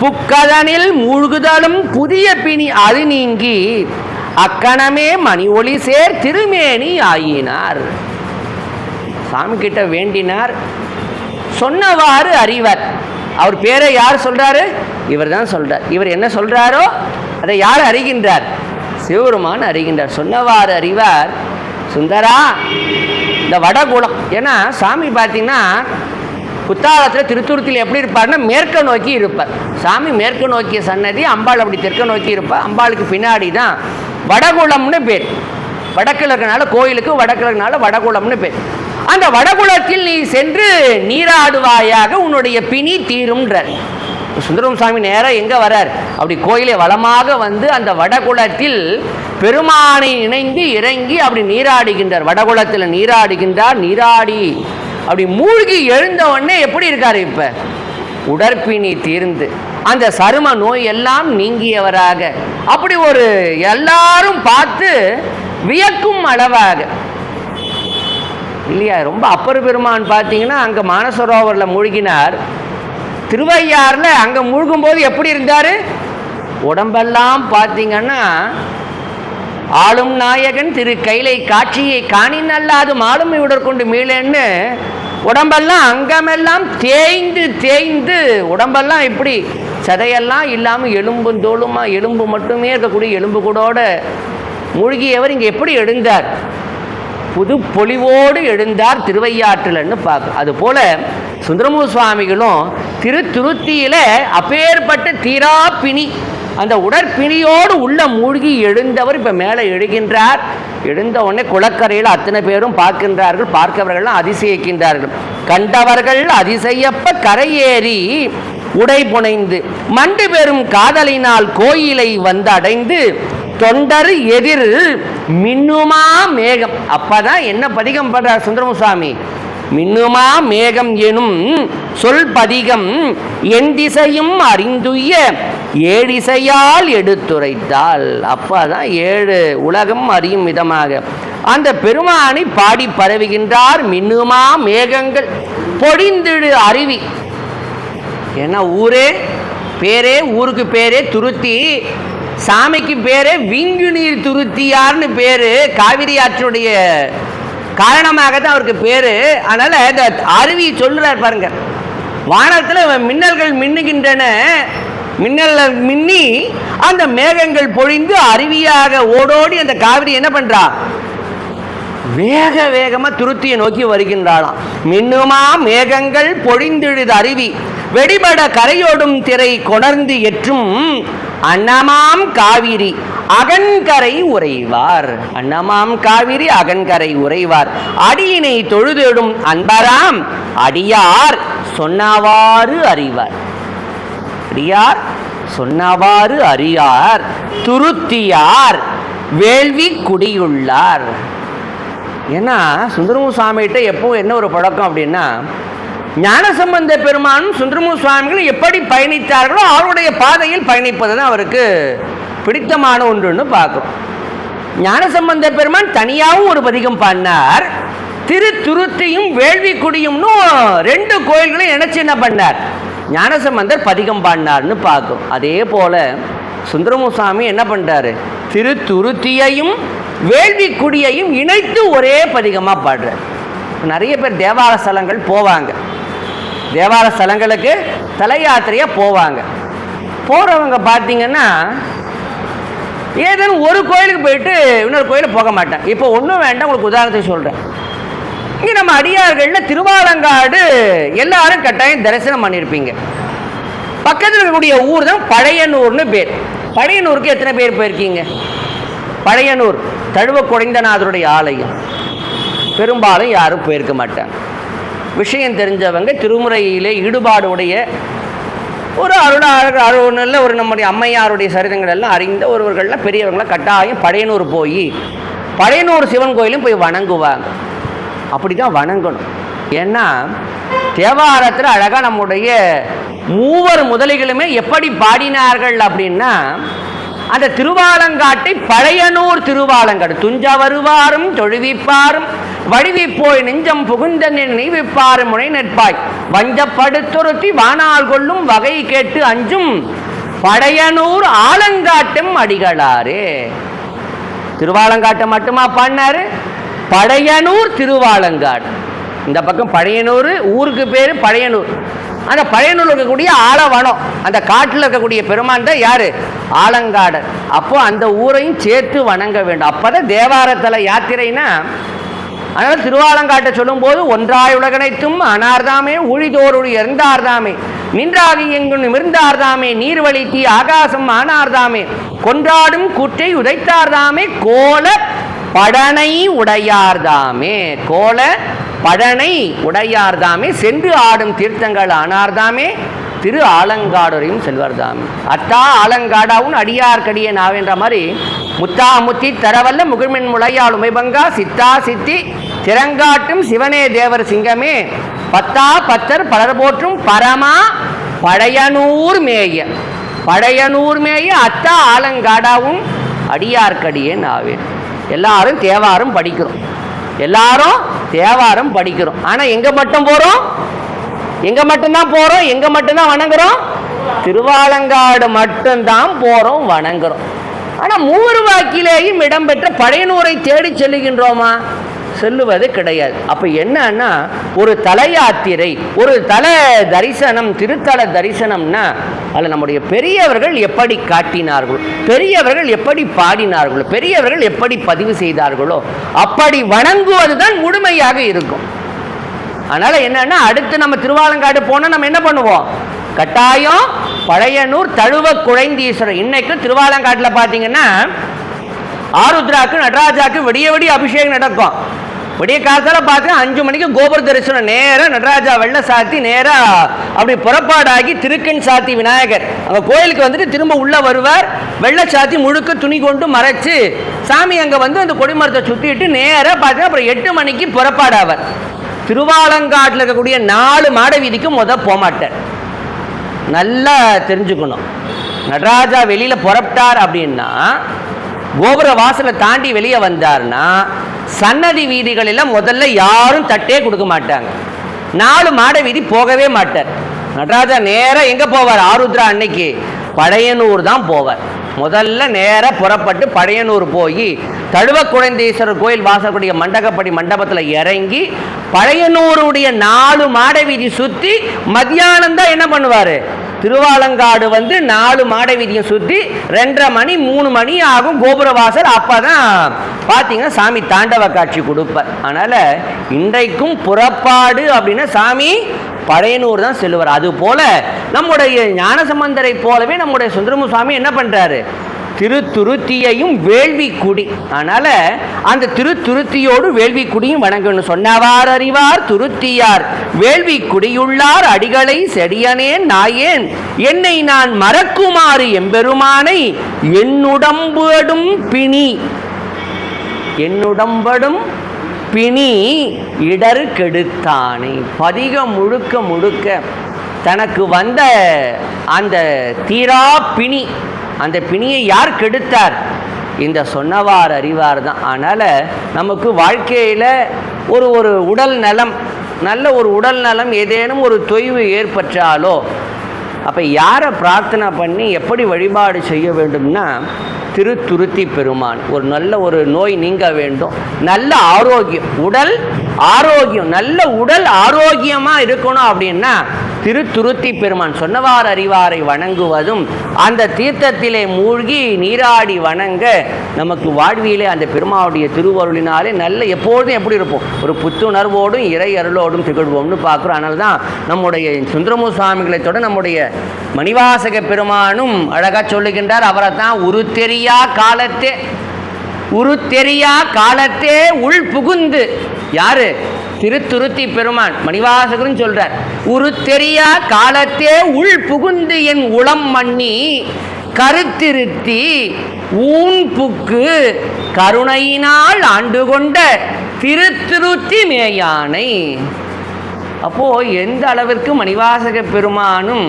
புக்கதனில் மூழ்குதலும் புதிய பிணி அது நீங்கி அக்கணமே மணி ஒளி சேர் திருமேனி ஆயினார். சாமி கிட்ட வேண்டினார். சொன்னவாறு அறிவர். அவர் பேரை யார் சொல்றாரு? இவர் தான் சொல்றார். இவர் என்ன சொல்றாரோ அதை யார் அறிகின்றார்? சிவபெருமான் அறிகின்றார். சொன்னவாறு அறிவார். சுந்தரா, இந்த வடகுலம், ஏன்னா சாமி பார்த்தீங்கன்னா குத்தாலத்தில் திருத்துருத்தியில் எப்படி இருப்பார்னா மேற்க நோக்கி இருப்பார். சாமி மேற்க நோக்கிய சன்னதி, அம்பாள் அப்படி தெற்க நோக்கி இருப்பார். அம்பாளுக்கு பின்னாடி தான் வடகுலம்னு பேர். வடக்கில் இருக்கனால கோயிலுக்கு வடக்கில் இருக்கனால வடகுலம்னு பேர். அந்த வடகுலத்தில் நீ சென்று நீராடுவாயாக, உன்னுடைய பிணி தீரும்ன்றார். சுந்தரம் சாமி நேராக எங்கே வரார்? அப்படி கோயிலை வளமாக வந்து அந்த வடகுலத்தில் பெருமானை இணைந்து இறங்கி அப்படி நீராடுகின்றார். வடகுலத்தில் நீராடுகின்றார். நீராடி அப்படி மூழ்கி எழுந்த உடனே எப்படி இருக்காரு? இப்போ உடற்பிணி தீர்ந்து அந்த சரும நோய் எல்லாம் நீங்கியவராக, அப்படி ஒரு எல்லாரும் பார்த்து வியக்கும் அளவாக இல்லையா? ரொம்ப அப்பர் பெருமான் பார்த்தீங்கன்னா அங்கே மானசரோவரில் மூழ்கினார். திருவையாறில் அங்கே மூழ்கும்போது எப்படி இருந்தார்? உடம்பெல்லாம் பார்த்தீங்கன்னா ஆளும் நாயகன் திரு கைலை காட்சியை காணின் அல்லாது மாலும் விடற்கொண்டு மீளேன்னு உடம்பெல்லாம் அங்கமெல்லாம் தேய்ந்து தேய்ந்து உடம்பெல்லாம் இப்படி சதையெல்லாம் இல்லாமல் எலும்பும் தோளுமா, எலும்பு மட்டுமே இருக்கக்கூடிய எலும்பு கூடோட மூழ்கியவர் இங்கே எப்படி எழுந்தார்? புது பொலிவோடு எழுந்தார் திருவையாற்றில்னு பார்க்க. அதுபோல சுந்தரமூர்த்தி சுவாமிகளும் திருத்துருத்தியில் அப்பேற்பட்ட தீரா பிணி, அந்த உடற்பிணியோடு உள்ள மூழ்கி எழுந்தவர் இப்போ மேலே எழுகின்றார். எழுந்த உடனே குளக்கரையில் அத்தனை பேரும் பார்க்கின்றார்கள். பார்க்கவர்கள்லாம் அதிசயிக்கின்றார்கள். கண்டவர்கள் அதிசயப்ப கரையேறி உடை புனைந்து மண்டு பெறும் காதலினால் கோயிலை வந்து அடைந்து தொண்டர் எதிர் மின்னுமா மேகம். அப்பதான் என்ன பதிகம் பண்றார் சுந்தரமுசாமி? மின்னுமா மேகம் எனும் சொல் பதிகம் என் திசையும் அறிந்துய ஏழிசையால் எடுத்துரைத்தால். அப்பதான் 7 உலகம் அறியும் விதமாக அந்த பெருமானை பாடி பரவுகின்றார். மின்னுமா மேகங்கள் பொழிந்திடு அருவி. ஏன்னா ஊரே பேரே, ஊருக்கு பேரே துருத்தி, சாமிக்கு பேரே விங்கு நீர் துருத்தியார்னு பேரு. காவிரி ஆற்றுடைய காரணமாகத்தான் அவருக்கு பேரு. அதனால இந்த அருவி சொல்றார் பாருங்க. வானத்தில் மின்னல்கள் மின்னுகின்றன, மின்னல் மின்னி அந்த மேகங்கள் பொழிந்து அருவியாக ஓடோடி அந்த காவிரி என்ன பண்றா, வேக வேகமா துருத்தியை நோக்கி வருகின்றாளாம். மின்னுமா மேகங்கள் பொழிந்திடுது அருவி, வெடிபட கரையோடும் திரை கொணர்ந்து எற்றும் அன்னமாம் காவிரி அகன்கரை உறைவார். அன்னமாம் காவிரி அகன்கரை உறைவார். அடியினை தொழுதேடும் அன்பராம் அடியார் சொன்னவாறு அறிவார். அடியார் சொன்னவாறு அறியார் துருத்தியார் வேள்வி குடியுள்ளார். ஏன்னா சுந்தரமூ சுவாமிகிட்ட எப்பவும் என்ன ஒரு பழக்கம் அப்படின்னா, ஞானசம்பந்த பெருமானும் சுந்தரமூ சுவாமிகளும் எப்படி பயணித்தார்களோ அவருடைய பாதையில் பயணிப்பது தான் அவருக்கு பிடித்தமான ஒன்றுன்னு பார்க்குறோம். ஞானசம்பந்த பெருமான் தனியாகவும் ஒரு பதிகம் பாடினார். திருத்துருத்தியும் வேள்விக்குடியும்னு 2 கோயில்களையும் இணைச்சு என்ன பண்ணார், ஞானசம்பந்தர் பதிகம் பாடினார்னு பார்க்கும். அதே போல சுந்தரமூ சுவாமி என்ன பண்ணுறாரு, திருத்துருத்தியையும் வேள்விக்குடியையும் இணைத்து ஒரே பதிகமாக பாடுறார். நிறைய பேர் தேவார ஸ்தலங்கள் போவாங்க, தேவார ஸ்தலங்களுக்கு தல யாத்திரையாக போவாங்க. போகிறவங்க பார்த்தீங்கன்னா ஏதேனும் ஒரு கோயிலுக்கு போயிட்டு இன்னொரு கோயிலுக்கு போக மாட்டாங்க. இப்போ ஒன்றும் வேண்டாம், உங்களுக்கு உதாரணத்தை சொல்கிறேன். இங்கே நம்ம அடியார்களில் திருவாலங்காடு எல்லாரும் கட்டாயம் தரிசனம் பண்ணியிருப்பீங்க. பக்கத்தில் இருக்கக்கூடிய ஊர் தான் பழையனூர்னு பேர். பழையனூருக்கு எத்தனை பேர் போயிருக்கீங்க? பழையனூர் தழுவ குடைந்தநாதருடைய ஆலயம். பெரும்பாலும் யாரும் போயிருக்க மாட்டாங்க. விஷயம் தெரிஞ்சவங்க, திருமுறையிலே ஈடுபாடு உடைய ஒரு அருளாளர் ஒரு நம்முடைய அம்மையாருடைய சரிதங்கள் எல்லாம் அறிந்த ஒருவர்கள்லாம் பெரியவங்களாம் கட்டாயம் பழையனூர் போய் பழையனூர் சிவன் கோயிலும் போய் வணங்குவாங்க. அப்படி தான் வணங்கணும். ஏன்னா தேவாரத்தில் அழகாக நம்முடைய மூவர் முதலிகளுமே எப்படி பாடினார்கள் அப்படின்னா, அந்த திருவாலங்காட்டை பழையனூர் திருவாலங்காடு துஞ்ச வருவாரும் தொழுவிப்பாரும் வடிவிப்போய் நெஞ்சம் புகுந்த நெய்விப்பாரும் முனை நெற்பாய் வஞ்சப்படுத்துறுத்தி வானால் கொள்ளும் வகை கேட்டு அஞ்சும் பழையனூர் ஆலங்காட்டும் அடிகளாரே. திருவாலங்காட்டை மட்டுமா பாடினாரு? பழையனூர் திருவாலங்காடு. இந்த பக்கம் பழையனூர், ஊருக்கு பேர் பழையனூர். அந்த பழையனூர் இருக்கக்கூடிய ஆலவனம், அந்த காட்டில் இருக்கக்கூடிய பெருமான் தான் யாரு? ஆலங்காடர். அப்போ அந்த ஊரையும் சேர்த்து வணங்க வேண்டும். அப்போதான் தேவாரத்தல யாத்திரைனா. அதனால் திருவாலங்காட்டை சொல்லும்போது ஒன்றாய் உலகனைத்தும் அனார்தாமே ஊழிதோருள் இருந்தார்தாமே நின்றாகி எங்கும் நிமிர்ந்தார்தாமே நீர்வழித்தி ஆகாசம் ஆனார்தாமே கொன்றாடும் கூற்றை உதைத்தார்தாமே கோல படனை உடையார்தாமே. கோல படனை உடையார்தாமே சென்று ஆடும் தீர்த்தங்கள் ஆனார்தாமே திரு ஆலங்காடுரையும் செல்வார்தாமே. அத்தா ஆலங்காடாவும் அடியார்கடியே நாவென்ற மாதிரி முத்தா முத்தி தரவல்ல முகிழ்மின் முளையால் உமைபங்கா சித்தா சித்தி திறங்காட்டும் சிவனே தேவர் சிங்கமே பத்தா பத்தர் பலர் போற்றும் பரமா பழையனூர் மேய. பழையனூர் மேய அத்தா ஆலங்காடாவும் அடியார்கடியே நாவேன். எல்லாரும் தேவாரம் படிக்கிறோம், எல்லாரும் தேவாரம் படிக்கிறோம். ஆனால் எங்கே மட்டும் போகிறோம்? எங்கே மட்டும்தான் போகிறோம்? எங்கே மட்டும்தான் வணங்குறோம்? திருவாலங்காடு மட்டும்தான் போகிறோம், வணங்குறோம். ஆனால் மூவர் வாக்கிலேயும் இடம்பெற்ற பழையனூரை தேடி செல்லுகின்றோமா? செல்லுவது கிடையாது. அப்போ என்னன்னா, ஒரு தல யாத்திரை, ஒரு தல தரிசனம், திருத்தல தரிசனம்னா அதில் நம்முடைய பெரியவர்கள் எப்படி காட்டினார்களோ, பெரியவர்கள் எப்படி பாடினார்களோ, பெரியவர்கள் எப்படி பதிவு செய்தார்களோ அப்படி வணங்குவது தான் முழுமையாக இருக்கும். அதனால் என்னன்னா, அடுத்து நம்ம திருவாலங்காடு போனால் நம்ம என்ன பண்ணுவோம்? கட்டாயம் பழையனூர் தழுவ குழைந்தீஸ்வரர். இன்னைக்கு திருவாலங்காட்டில் பார்த்தீங்கன்னா ஆருத்ராக்கு நடராஜாக்கு விடிய விடிய அபிஷேகம் நடக்கும். விடிய காலத்தில் பார்த்து 5 மணிக்கு கோபுர தரிசனம். நேராக நடராஜா வெள்ளை சாத்தி நேராக அப்படி புறப்பாடாகி திருக்கண் சாத்தி விநாயகர் அங்கே கோயிலுக்கு வந்துட்டு திரும்ப உள்ளே வருவார். வெள்ளை சாத்தி முழுக்க துணி கொண்டு மறைச்சு சாமி அங்கே வந்து அந்த கொடிமரத்தை சுற்றிட்டு நேராக பார்த்து அப்புறம் 8 மணிக்கு புறப்பாடாவார். திருவாலங்காட்டில் இருக்கக்கூடிய 4 மாட வீதிக்கு போகமாட்டார். நல்லா தெரிஞ்சுக்கணும். நடராஜா வெளியில் புறப்பட்டார் அப்படின்னா, கோபுர வாசலை தாண்டி வெளியே வந்தார்னா சன்னதி வீதிகளில் முதல்ல யாரும் தட்டே கொடுக்க மாட்டாங்க. 4 மாட வீதி போகவே மாட்டார். நடராஜர் நேராக எங்கே போவார்? ஆருத்ரா அன்னைக்கு பழையனூர் தான் போவார். முதல்ல நேராக புறப்பட்டு பழையனூர் போய் தழுவக்குழந்தீஸ்வரர் கோயில் வாசக்கூடிய மண்டகப்படி மண்டபத்தில் இறங்கி பழையனூருடைய 4 மாட வீதி சுற்றி மத்தியானம் தான் என்ன பண்ணுவார்? திருவாலங்காடு வந்து 4 மாட வீதியை சுற்றி 2:30 மணி 3 மணி ஆகும் கோபுர வாசல். அப்போ தான் பார்த்தீங்கன்னா சாமி தாண்டவ காட்சி கொடுப்பார். அதனால் இன்றைக்கும் புறப்பாடு அப்படின்னா சாமி பழையனூர் தான் செல்லுவார். அதுபோல நம்முடைய ஞானசம்பந்தரை போலவே நம்முடைய சுந்தரமு சுவாமி என்ன பண்ணுறாரு? திருத்துருத்தியையும் வேள்விக்குடி. அதனால் அந்த திருத்துருத்தியோடு வேள்விக்குடியும் வணங்கணும். சொன்னவார் அறிவார் துருத்தியார் வேள்விக்குடியுள்ளார் அடிகளை செடியனேன் நாயேன் என்னை நான் மறக்குமாறு எம்பெருமானை என்னுடம்படும் பிணி பிணி இடர் கெடுத்தானே. பதிகம் முழுக்க முழுக்க தனக்கு வந்த அந்த தீரா பிணி, அந்த பிணியை யார் கெடுத்தார்? இந்த சொன்னவார் அறிவார் தான். அதனால் நமக்கு வாழ்க்கையில் ஒரு உடல் நலம், நல்ல ஒரு உடல் நலம் ஏதேனும் ஒரு தொய்வு ஏற்பட்டாலோ அப்போ யாரை பிரார்த்தனை பண்ணி எப்படி வழிபாடு செய்ய வேண்டும்னா திருத்துருத்தி பெருமான். ஒரு நல்ல ஒரு நோய் நீங்க வேண்டும், நல்ல ஆரோக்கியம், உடல் ஆரோக்கியம், நல்ல உடல் ஆரோக்கியமாக இருக்கணும் அப்படின்னா திருத்துருத்தி பெருமான் சொன்னவார் அறிவாரை வணங்குவதும் அந்த தீர்த்தத்திலே மூழ்கி நீராடி வணங்க நமக்கு வாழ்வியிலே அந்த பெருமாவுடைய திருவருளினாலே நல்ல எப்பொழுதும் எப்படி இருப்போம்? ஒரு புத்துணர்வோடும் இறை அருளோடும் திகழ்வோம்னு பார்க்குறோம். அதனால தான் நம்முடைய சுந்தரமு சுவாமிகளை தொட நம்முடைய மணிவாசக பெருமானும் அழகாக சொல்லுகின்றார். அவரை தான் உருத்தெரியா காலத்தே உள் புகுந்து, யாரு? திருத்துருத்தி பெருமான் மணிவாசகரும் சொல்றார். உருத்தெரியா காலத்தே உள் புகுந்து என் உளம் மண்ணி கருத்திருத்தி ஊன் புக்கு கருணையினால் ஆண்டு கொண்ட திருத்துருத்தி மேயானை. அப்போ எந்த அளவிற்கு மணிவாசக பெருமானும்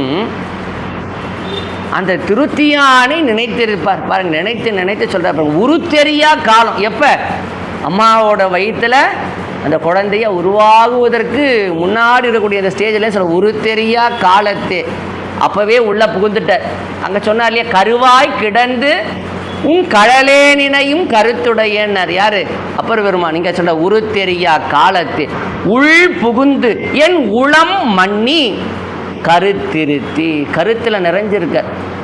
அந்த திருத்தியானை நினைத்திருப்பார் பாருங்க. நினைத்து சொல்றார். உருத்தெரியா காலம் எப்ப? அம்மாவோட வயிற்றில் அந்த குழந்தைய உருவாகுவதற்கு முன்னாடி இருக்கக்கூடிய அந்த ஸ்டேஜில் சொல்ல உருத்தெரியா காலத்தே அப்பவே உள்ள புகுந்துட்டார். அங்கே சொன்னார் இல்லையா, கருவாய் கிடந்து உன் கடலே நினையும் கருத்துடையன்னார். யாரு? அப்பர் பெருமான். நீங்க சொல்ல உருத்தெரியா காலத்தே உள் புகுந்து என் உளம் மண்ணி கருத்திருத்தி, கருத்தில் நிறைஞ்சிருக்க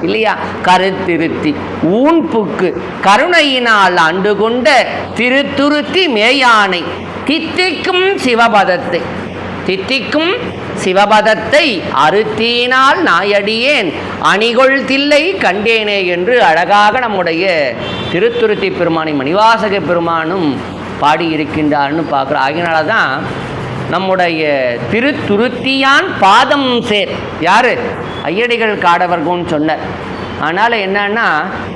இல்லையா, கருத்திருத்தி ஊன் புக்கு கருணையினால் ஆண்டு கொண்ட திருத்துருத்தி மேயானை தித்திக்கும் சிவபதத்தை அறுத்தீனால் நாயடியேன் அணிகொள் தில்லை கண்டேனே என்று அழகாக நம்முடைய திருத்துருத்தி பெருமானை மணிவாசக பெருமானும் பாடியிருக்கின்றார்னு பார்க்குறோம். ஆகினால தான் நம்முடைய திருத்துருத்தியான் பாதம் சேர் யாரு? ஐயடிகள் காடவர்கோன்னு சொன்னார். அதனால் என்னன்னா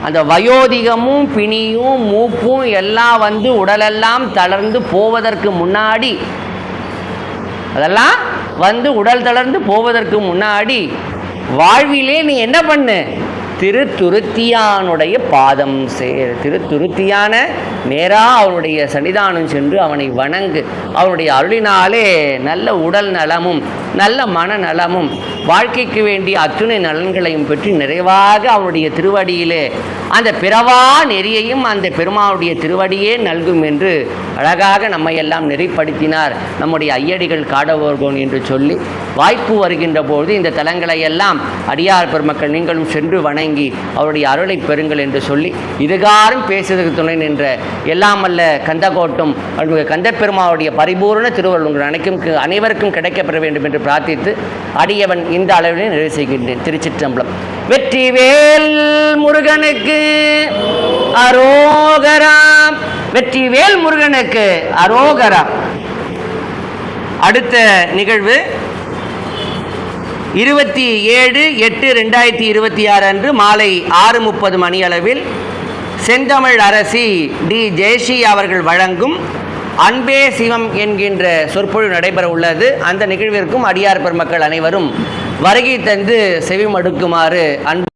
அந்த வயோதிகமும் பிணியும் மூப்பும் எல்லாம் வந்து உடலெல்லாம் தளர்ந்து போவதற்கு முன்னாடி, அதெல்லாம் வந்து உடல் தளர்ந்து போவதற்கு முன்னாடி வாழ்விலே நீ என்ன பண்ணு? திருத்துருத்தியானுடைய பாதம் சேர். திருத்துருத்தியான நேராக அவனுடைய சன்னிதானம் சென்று அவனை வணங்கு. அவனுடைய அருளினாலே நல்ல உடல் நலமும் நல்ல மனநலமும் வாழ்க்கைக்கு வேண்டிய அத்துணை நலன்களையும் பெற்று நிறைவாக அவனுடைய திருவடியிலே அந்த பிறவா நெறியையும் அந்த பெருமானுடைய திருவடியே நல்கும் என்று அழகாக நம்மை எல்லாம் நெறிப்படுத்தினார் நம்முடைய ஐயடிகள் காடவர்கோன் என்று சொல்லி, வாய்ப்பு வருகின்ற போது இந்த தலங்களை எல்லாம் அடியார் பெருமக்கள் நீங்களும் சென்று வணங்கி அவருடைய அருளை பெறுங்கள் என்று சொல்லி, இதுகாரும் பேசுவதற்கு துணை நின்ற எல்லாம் அல்ல கந்தகோட்டும் கந்த பெருமாவுடைய பரிபூர்ண திருவருள் உங்கள் அனைவருக்கும் கிடைக்கப்பெற வேண்டும் என்று பிரார்த்தித்து அடியவன் இந்த அளவிலே நிறைவு செய்கின்றேன். திருச்சிற்றம்பலம். வெற்றிவேல் முருகனுக்கு அரோகரா. வெற்றிவேல் முருகனுக்கு அரோகரா. அடுத்த நிகழ்வு 27/8/2026 அன்று மாலை 6:30 மணியளவில் செந்தமிழ் அரசி டி ஜெயஸ்ரீ அவர்கள் வழங்கும் அன்பே சிவம் என்கின்ற சொற்பொழிவு நடைபெற உள்ளது. அந்த நிகழ்விற்கும் அடியார் பெருமக்கள் அனைவரும் வருகை தந்து செவிமடுக்குமாறு அன்பு